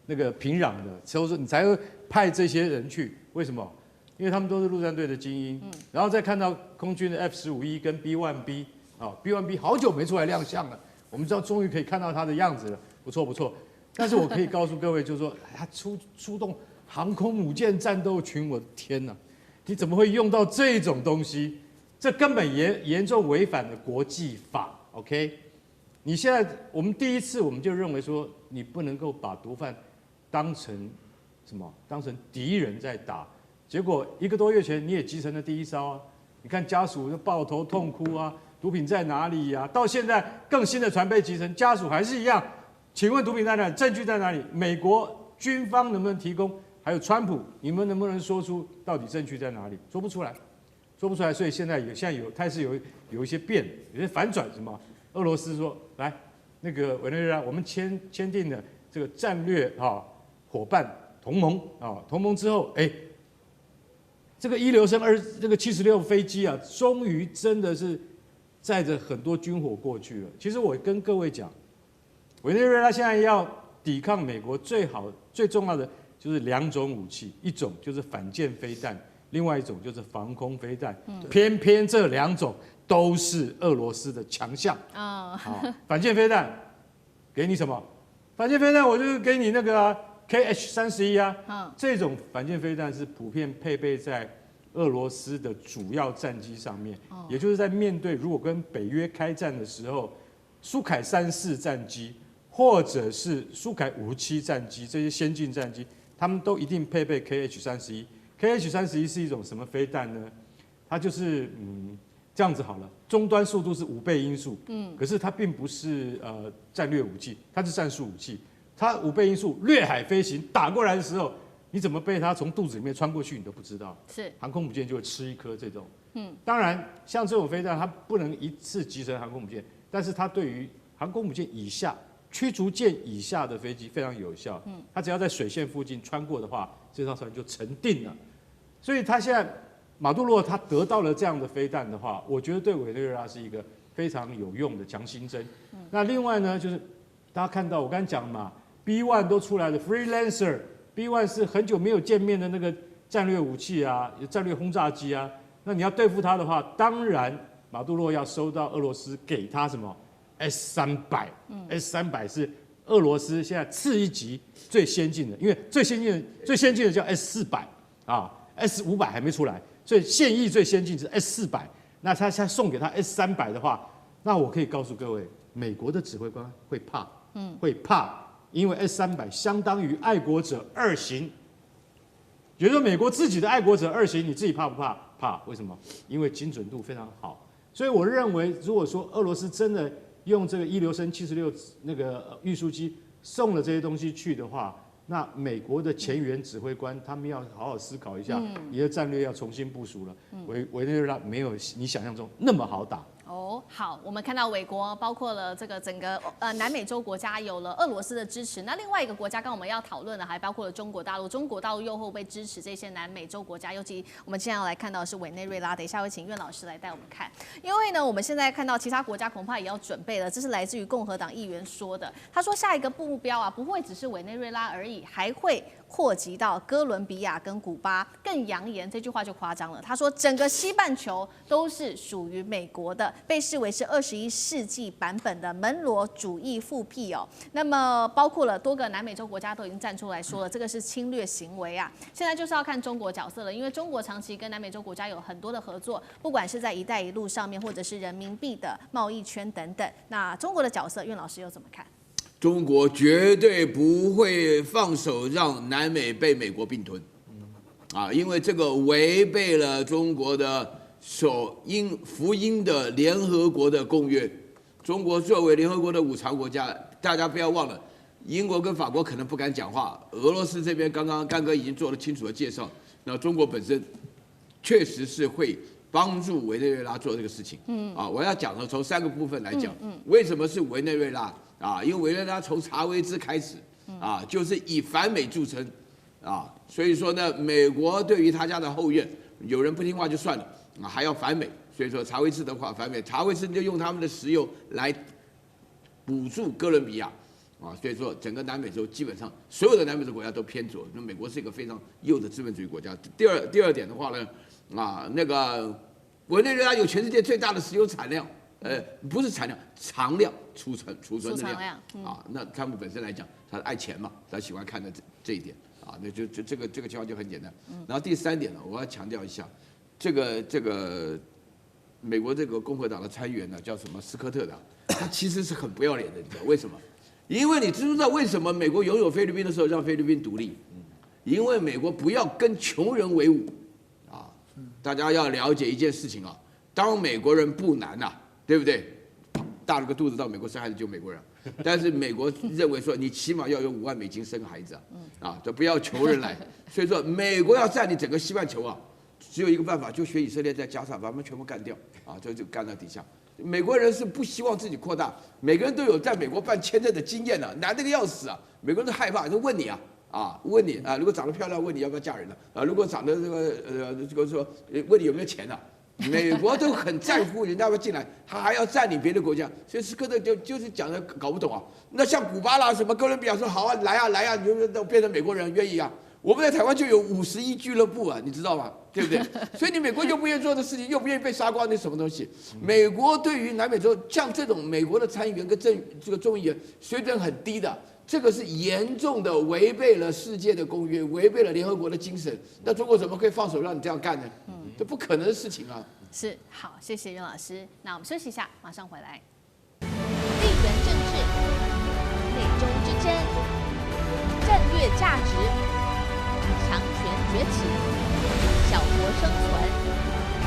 那个平壤的，所以说你才会派这些人去。为什么？因为他们都是陆战队的精英，然后再看到空军的 F-15E 跟 B-1B 啊，B-1B 好久没出来亮相了，我们知道终于可以看到它的样子了，不错不错。但是我可以告诉各位，就是说他出动航空母舰战斗群，我的天哪，你怎么会用到这种东西？这根本严重违反了国际法。OK， 你现在我们第一次我们就认为说，你不能够把毒贩当成什么？当成敌人在打。结果1个多月前你也集成了第一艘啊！你看家属就抱头痛哭啊，毒品在哪里呀？到现在更新的船被集成，家属还是一样。请问毒品在哪里？证据在哪里？美国军方能不能提供？还有川普，你们能不能说出到底证据在哪里？说不出来，说不出来。所以现在开始有一些变，有些反转。什么？俄罗斯说来，那个委内瑞拉，我们签订了这个战略伙伴同盟同盟之后，这个一流生这个76飞机啊，终于真的是载着很多军火过去了。其实我跟各位讲，委内瑞拉现在要抵抗美国最重要的就是2种武器，一种就是反舰飞弹，另外一种就是防空飞弹。偏偏这2种都是俄罗斯的强项。反舰飞弹给你什么？反舰飞弹我就给你那个KH-31啊，这种反舰飞弹是普遍配备在俄罗斯的主要战机上面，也就是在面对如果跟北约开战的时候，苏凯34战机或者是苏凯57战机这些先进战机，他们都一定配备 KH-31。KH-31是一种什么飞弹呢？它就是这样子好了，终端速度是5倍音速，可是它并不是战略武器，它是战术武器。它5倍音速掠海飞行打过来的时候，你怎么被它从肚子里面穿过去你都不知道。
是
航空母舰就会吃一颗这种。当然像这种飞弹它不能一次集成航空母舰，但是它对于航空母舰以下、驱逐舰以下的飞机非常有效。它只要在水线附近穿过的话，这艘船就沉定了。所以它现在马杜罗他得到了这样的飞弹的话，我觉得对委内瑞拉是一个非常有用的强心针。那另外呢，就是大家看到我刚才讲嘛。B-1 都出来了 ，Freelancer，B-1 是很久没有见面的那个战略武器啊，战略轰炸机啊。那你要对付它的话，当然马杜罗要收到俄罗斯给他什么 S-300，S-300是俄罗斯现在次一级最先进的，因为最先进的叫 S-400啊 ，S-500还没出来，所以现役最先进是 S-400。那他现在送给他 S-300的话，那我可以告诉各位，美国的指挥官会怕，会怕。因为 S-300相当于爱国者2型，也就是说美国自己的爱国者2型，你自己怕不怕？怕，为什么？因为精准度非常好。所以我认为，如果说俄罗斯真的用这个一流生76那个运输机送了这些东西去的话，那美国的前沿指挥官他们要好好思考一下，你的战略要重新部署了。委内瑞拉没有你想象中那么好打。
好，我们看到美国包括了这个整个南美洲国家有了俄罗斯的支持，那另外一个国家，刚我们要讨论的还包括了中国大陆，中国大陆又会不会支持这些南美洲国家？尤其我们现在要来看到的是委内瑞拉，等一下会请苑老师来带我们看，因为呢，我们现在看到其他国家恐怕也要准备了，这是来自于共和党议员说的，他说下一个目标啊，不会只是委内瑞拉而已，还会扩及到哥伦比亚跟古巴，更扬言，这句话就夸张了。他说，整个西半球都是属于美国的，被视为是21世纪版本的门罗主义复辟哦。那么，包括了多个南美洲国家都已经站出来说了，这个是侵略行为啊。现在就是要看中国角色了，因为中国长期跟南美洲国家有很多的合作，不管是在“一带一路”上面，或者是人民币的贸易圈等等。那中国的角色，苑老师又怎么看？
中国绝对不会放手让南美被美国并吞，因为这个违背了中国的福音的联合国的公约。中国作为联合国的5常国家，大家不要忘了，英国跟法国可能不敢讲话，俄罗斯这边刚刚干哥已经做了清楚的介绍。那中国本身确实是会帮助委内瑞拉做这个事情。我要讲的从3个部分来讲，为什么是委内瑞拉？因为委内瑞拉从查韦兹开始，啊，就是以反美著称啊。所以说呢，美国对于他家的后院，有人不听话就算了啊，还要反美。所以说查韦斯的话反美，查韦斯就用他们的石油来补助哥伦比亚。啊，所以说整个南美洲基本上所有的南美洲国家都偏左，那美国是一个非常右的资本主义国家。第二点的话呢，啊，那个委内瑞拉有全世界最大的石油产量，不是产量，藏量储存的量啊。那他们本身来讲，他爱钱嘛，他喜欢看的这一点啊，那就这个情况就很简单。然后第三点呢，我要强调一下，这个美国这个共和党的参议员呢，叫什么斯科特的，他其实是很不要脸的，你知道为什么？因为你知不知道为什么美国拥有菲律宾的时候让菲律宾独立？因为美国不要跟穷人为伍，啊，大家要了解一件事情啊，当美国人不难呐，对不对？大了个肚子到美国生孩子就美国人，但是美国认为说你起码要有5万美金生个孩子啊，这不要穷人来，所以说美国要占领整个西半球啊，只有一个办法，就学以色列在加沙把他们全部干掉啊，就干到底下。美国人是不希望自己扩大，每个人都有在美国办签证的经验难得个要死啊！美国人都害怕，就问你问你如果长得漂亮，问你要不要嫁人如果长得这个说问你有没有钱美国都很在乎人家要不要进来，他还要占领别的国家，所以斯科特就是讲的搞不懂那像古巴啦什么哥伦比亚说好来啊，你就都变成美国人愿意我们在台湾就有51俱乐部你知道吗？对不对？所以你美国又不愿意做的事情，又不愿意被杀光，那什么东西？美国对于南美洲像这种美国的参议员跟这个众议员水准很低的，这个是严重的违背了世界的公约，违背了联合国的精神。那中国怎么可以放手让你这样干呢？这不可能的事情
是，好，谢谢袁老师。那我们休息一下，马上回来。地缘政治、美中之争、战略价值、强权崛起、小国生存，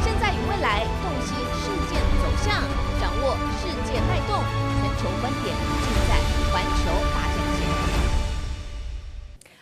现在与未来洞悉事件走向，掌握世界脉动，全球观点尽在环球大战线。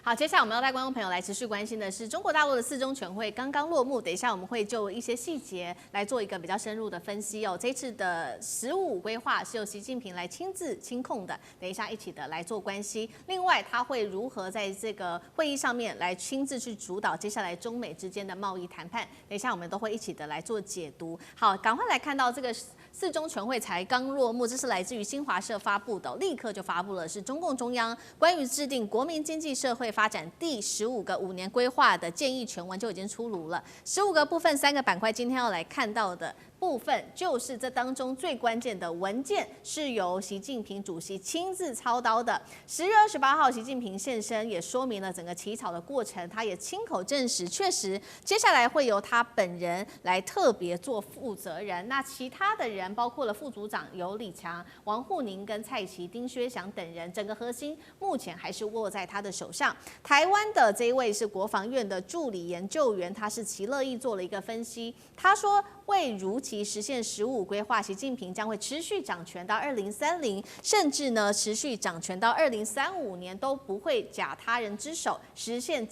好，接下来我们要带观众朋友来持续关心的是中国大陆的4中全会刚刚落幕，等一下我们会就一些细节来做一个比较深入的分析这一次的15规划是由习近平来亲自亲控的，等一下一起的来做关系。另外，他会如何在这个会议上面来亲自去主导接下来中美之间的贸易谈判？等一下我们都会一起的来做解读。好，赶快来看到这个4中全会才刚落幕，这是来自于新华社发布的，立刻就发布了，是中共中央关于制定国民经济社会发展第15个5年规划的建议全文就已经出炉了。15个部分3个板块，今天要来看到的部分就是这当中最关键的文件是由习近平主席亲自操刀的。10月28号，习近平现身，也说明了整个起草的过程，他也亲口证实，确实接下来会由他本人来特别做负责人。那其他的人包括了副组长有李强、王沪宁跟蔡奇、丁薛祥等人，整个核心目前还是握在他的手上。台湾的这一位是国防院的助理研究员，他是齐乐意做了一个分析，他说为如期实现15规划，习近平将会持续掌权到2030，甚至呢持续掌权到2035年都不会假他人之手，实现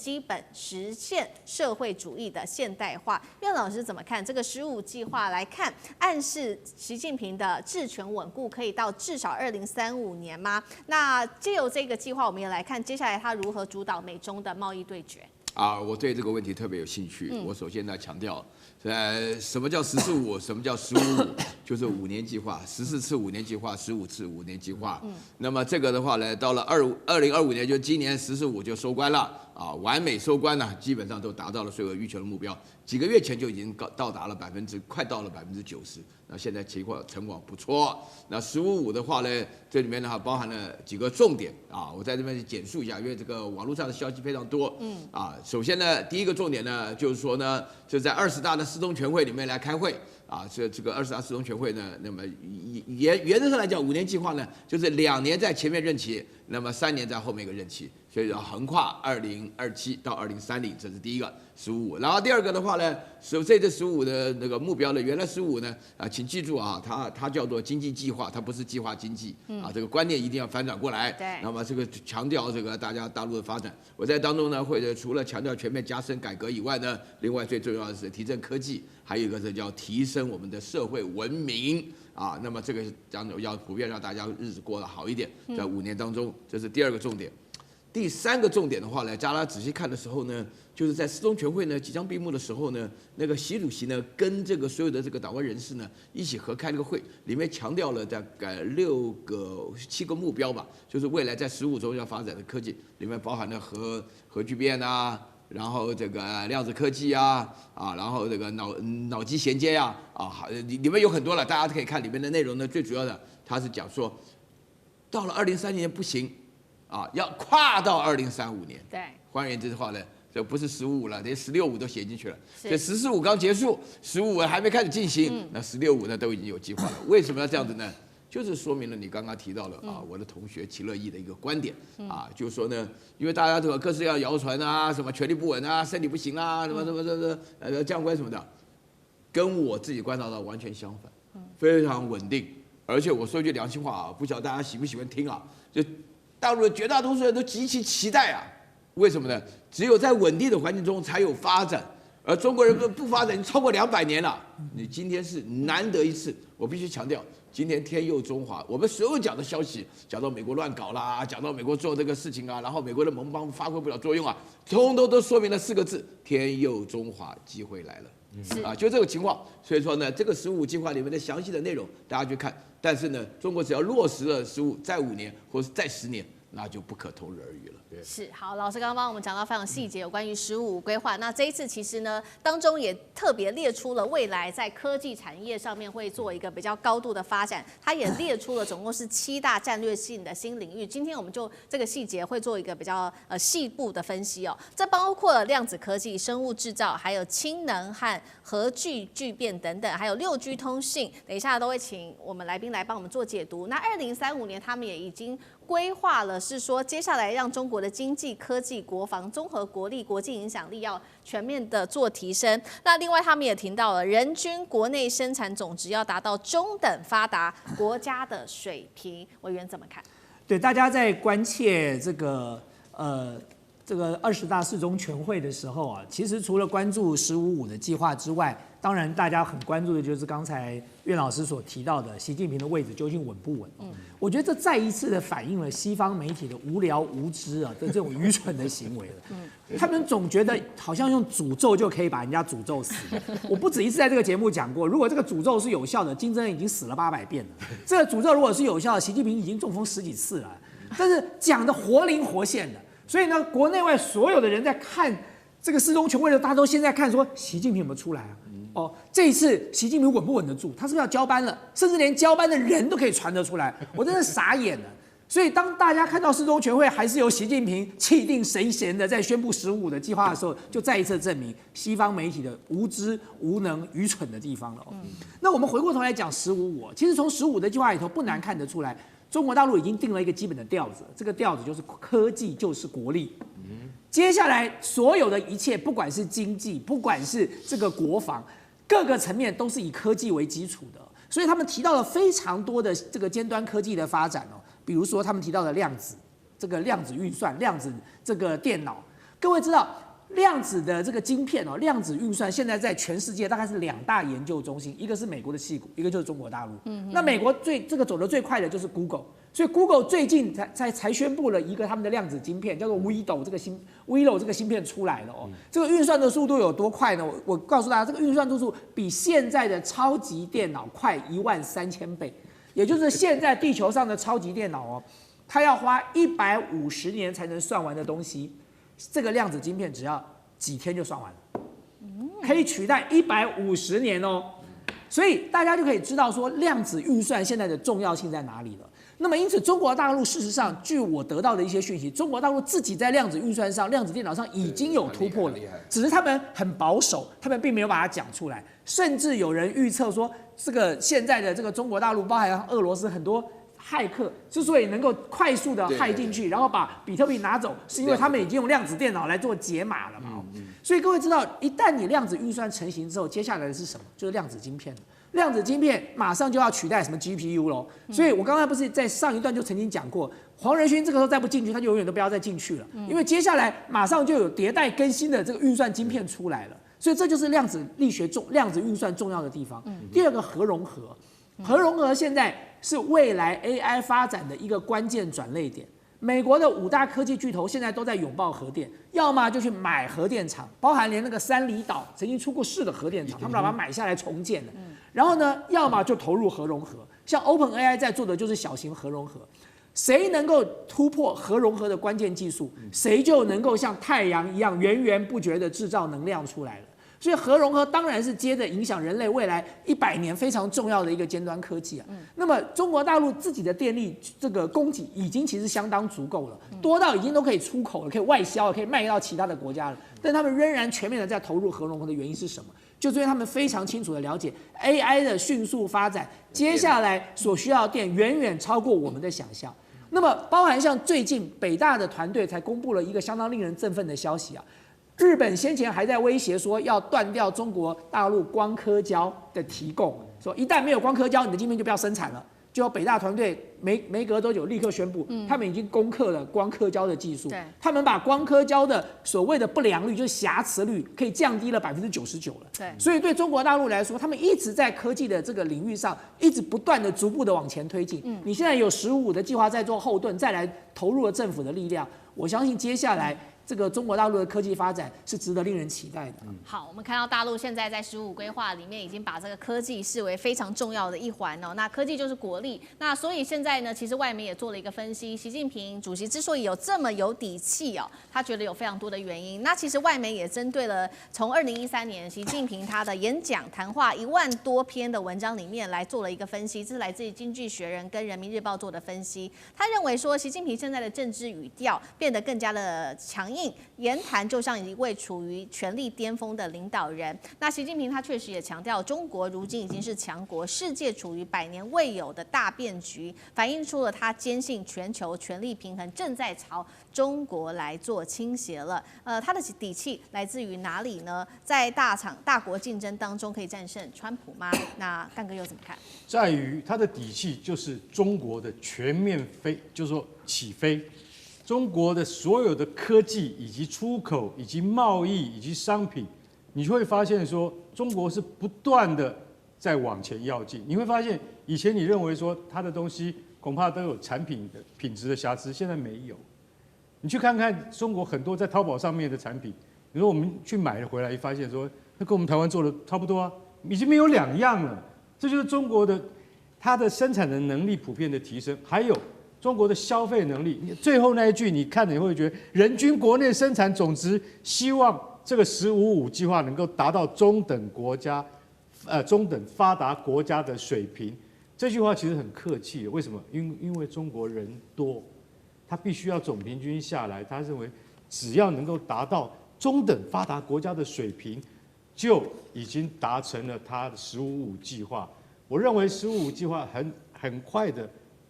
社会主义的现代化。苑老师怎么看这个15计划来看，暗示习近平的治权稳固可以到至少2035年吗？那藉由这个计划，我们也来看接下来他如何主导美中的贸易对决。
我对这个问题特别有兴趣。我首先呢强调，什么叫14-15，什么叫15-5，就是5年计划，14次5年计划，15次5年计划。那么这个的话呢，到了2025年，就今年14-15就收官了完美收官呢，基本上都达到了税额预求的目标。几个月前就已经到达了快到了90%。那现在情况成果不错。那15-5的话呢，这里面呢包含了几个重点我在这边简述一下，因为这个网络上的消息非常多。首先呢，第一个重点呢，就是说呢，就在20大的4中全会里面来开会这个20大4中全会呢，那么原则上来讲，5年计划呢，就是2年在前面任期，那么3年在后面一个任期，所以要横跨2027到2030，这是第一个15-5。然后第二个的话呢，这15的那个目标呢，原来15呢请记住它叫做经济计划，它不是计划经济这个观念一定要翻转过来。
对。
那么这个强调这个大陆的发展，我在当中呢会除了强调全面加深改革以外呢，另外最重要的是提振科技，还有一个是叫提升我们的社会文明那么这个要普遍让大家日子过得好一点，在5年当中，这是第二个重点。第3个重点的话呢，大家仔细看的时候呢，就是在4中全会呢即将闭幕的时候呢，那个习主席呢跟这个所有的这个党外人士呢一起合开了个会，里面强调了大概7个目标吧，就是未来在15中要发展的科技，里面包含了核聚变啊，然后这个量子科技啊，然后这个脑机衔接啊，里面有很多了，大家可以看里面的内容呢。最主要的，他是讲说，到了2030年不行，要跨到2035年。
对，
换言之的话呢，这不是15了，连16.5都写进去了。所以14.5刚结束，15还没开始进行，那16.5呢都已经有计划了。为什么要这样子呢？就是说明了你刚刚提到了我的同学齐乐意的一个观点就是说呢，因为大家这个各式各样谣传啊，什么权力不稳啊，身体不行啊，什么将官什么的，跟我自己观察到完全相反，非常稳定。而且我说句良心话不晓得大家喜不喜欢听就大陆的绝大多数人都极其期待为什么呢？只有在稳定的环境中才有发展。而中国人不发展已经超过200年了，你今天是难得一次，我必须强调，今天天佑中华，我们所有讲的消息，讲到美国乱搞啦，讲到美国做这个事情然后美国的盟邦发挥不了作用通通都说明了4个字：天佑中华，机会来了。就这个情况，所以说呢，这个15计划里面的详细的内容大家去看，但是呢，中国只要落实了15，再5年或是再10年，那就不可同日而语了。
是，好，老师刚刚帮我们讲到非常细节有关于15规划。那这一次其实呢，当中也特别列出了未来在科技产业上面会做一个比较高度的发展，它也列出了总共是7大战略性的新领域。今天我们就这个细节会做一个比较细部的分析这包括了量子科技、生物制造，还有氢能和核聚变等等，还有6G 通信。等一下都会请我们来宾来帮我们做解读。那2035年他们也已经规划了，是说接下来让中国的经济、科技、国防、综合国力、国际影响力要全面的做提升。那另外他们也提到了，人均国内生产总值要达到中等发达国家的水平。委员怎么看？
对，大家在关切这个20大4中全会的时候其实除了关注15.5的计划之外，当然大家很关注的就是刚才苑老师所提到的习近平的位置究竟稳不稳我觉得这再一次的反映了西方媒体的无聊无知的这种愚蠢的行为了他们总觉得好像用诅咒就可以把人家诅咒死我不止一次在这个节目讲过，如果这个诅咒是有效的，金正恩已经死了800遍了。这个诅咒如果是有效的，习近平已经中风10几次了，但是讲的活灵活现的。所以呢，国内外所有的人在看这个4中全会的，大家都现在看说习近平有没有出来这一次习近平稳不稳得住？他是不是要交班了？甚至连交班的人都可以传得出来，我真的傻眼了。所以当大家看到4中全会还是由习近平气定神闲的在宣布15的计划的时候，就再一次证明西方媒体的无知、无能、愚蠢的地方了那我们回过头来讲15，其实从15的计划里头不难看得出来，中国大陆已经定了一个基本的调子，这个调子就是科技就是国力。接下来所有的一切，不管是经济，不管是这个国防，各个层面都是以科技为基础的。所以他们提到了非常多的这个尖端科技的发展比如说他们提到的量子，这个量子运算、量子这个电脑。各位知道量子的这个晶片量子运算现在在全世界大概是2大研究中心，一个是美国的矽谷，一个就是中国大陆。那美国这个走得最快的就是 Google， 所以 Google 最近才宣布了一个他们的量子晶片，叫做 Willow 这个芯片出来了这个运算的速度有多快呢？我告诉大家，这个运算速度比现在的超级电脑快13000倍，也就是现在地球上的超级电脑它要花150年才能算完的东西。这个量子晶片只要几天就算完了，可以取代150年所以大家就可以知道说量子运算现在的重要性在哪里了。那么因此，中国大陆事实上，据我得到的一些讯息，中国大陆自己在量子运算上、量子电脑上已经有突破了，只是他们很保守，他们并没有把它讲出来。甚至有人预测说，这个现在的这个中国大陆，包含俄罗斯很多骇客之所以能够快速的骇进去，然后把比特币拿走，是因为他们已经用量子电脑来做解码了嘛。所以各位知道，一旦你量子运算成型之后，接下来的是什么？就是量子晶片了。量子晶片马上就要取代什么 GPU 咯。所以我刚才不是在上一段就曾经讲过，黄仁勋这个时候再不进去，他就永远都不要再进去了，因为接下来马上就有迭代更新的这个运算晶片出来了。所以这就是量子力学量子运算重要的地方。第二个核融合，核融合现在是未来 AI 发展的一个关键转捩点。美国的5大科技巨头现在都在拥抱核电，要么就去买核电厂，包含连那个三里岛曾经出过事的核电厂，他们把它买下来重建了。然后呢，要么就投入核融合，像 OpenAI 在做的就是小型核融合。谁能够突破核融合的关键技术，谁就能够像太阳一样源源不绝的制造能量出来了。所以核融合当然是接着影响人类未来100年非常重要的一个尖端科技啊。那么中国大陆自己的电力这个供给已经其实相当足够了，多到已经都可以出口了，可以外销了，可以卖到其他的国家了。但他们仍然全面的在投入核融合的原因是什么？就是因为他们非常清楚的了解 AI 的迅速发展，接下来所需要的电远远超过我们的想象。那么包含像最近北大的团队才公布了一个相当令人振奋的消息啊。日本先前还在威胁说要断掉中国大陆光刻胶的提供，说一旦没有光刻胶，你的晶片就不要生产了。结果北大团队没隔多久立刻宣布，他们已经攻克了光刻胶的技术，他们把光刻胶的所谓的不良率，就是瑕疵率，可以降低了99%了。
对，
所以对中国大陆来说，他们一直在科技的这个领域上，一直不断的逐步的往前推进。你现在有15的计划在做后盾，再来投入了政府的力量，我相信接下来这个中国大陆的科技发展是值得令人期待的。
好，我们看到大陆现在在15规划里面已经把这个科技视为非常重要的一环哦。那科技就是国力，那所以现在呢，其实外媒也做了一个分析，习近平主席之所以有这么有底气哦，他觉得有非常多的原因。那其实外媒也针对了从2013年习近平他的演讲谈话1万多篇的文章里面来做了一个分析，这是来自于《经济学人》跟《人民日报》做的分析。他认为说，习近平现在的政治语调变得更加的强硬，言谈就像一位处于权力巅峰的领导人。那习近平他确实也强调，中国如今已经是强国，世界处于100年未有的大变局，反映出了他坚信全球权力平衡正在朝中国来做倾斜了。他的底气来自于哪里呢？在大国竞争当中可以战胜川普吗？那干哥又怎么看？
在于他的底气就是中国的全面飞，就是说起飞。中国的所有的科技以及出口以及贸易以及商品，你会发现说中国是不断的在往前要进。你会发现以前你认为说它的东西恐怕都有产品的品质的瑕疵，现在没有。你去看看中国很多在淘宝上面的产品，你说我们去买了回来，发现说那跟我们台湾做的差不多啊，已经没有两样了。这就是中国的它的生产的能力普遍的提升，还有中国的消费能力。最后那一句你看了你会觉得，人均国内生产总值希望这个15.5计划能够达到中等发达国家的水平。这句话其实很客气的，为什么？因为中国人多，他必须要总平均下来，他认为只要能够达到中等发达国家的水平，就已经达成了他的15.5计划。我认为15.5计划很快的。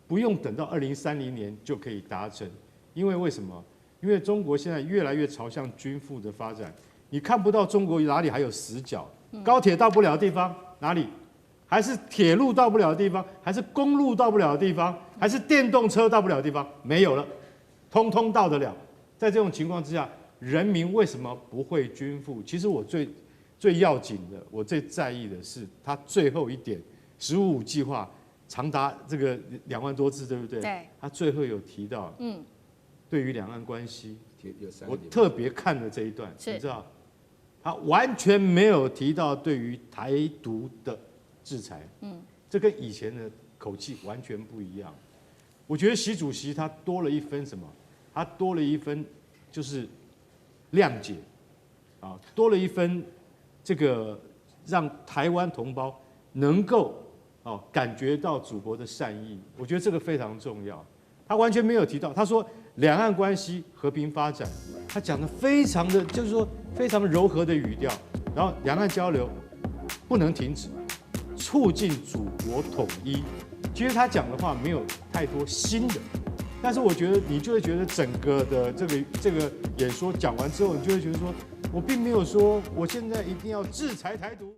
不用等到2030年就可以达成，因为什么？因为中国现在越来越朝向均富的发展，你看不到中国哪里还有死角，高铁到不了的地方哪里？还是铁路到不了的地方？还是公路到不了的地方？还是电动车到不了的地方？没有了，通通到得了。在这种情况之下，人民为什么不会均富？其实我最要紧的，我最在意的是他最后一点15.5计划。长达这个2万多字，对不对？
对。
他最后有提到，对于两岸关系，
有
我特别看了这一段，你知道，他完全没有提到对于台独的制裁，这跟以前的口气完全不一样。我觉得习主席他多了一分什么？他多了一分就是谅解，啊，多了一分这个让台湾同胞能够。感觉到祖国的善意，我觉得这个非常重要。他完全没有提到，他说两岸关系和平发展，他讲的非常的，就是说非常柔和的语调。然后两岸交流不能停止，促进祖国统一。其实他讲的话没有太多新的，但是我觉得你就会觉得整个的这个演说讲完之后，你就会觉得说我并没有说我现在一定要制裁台独。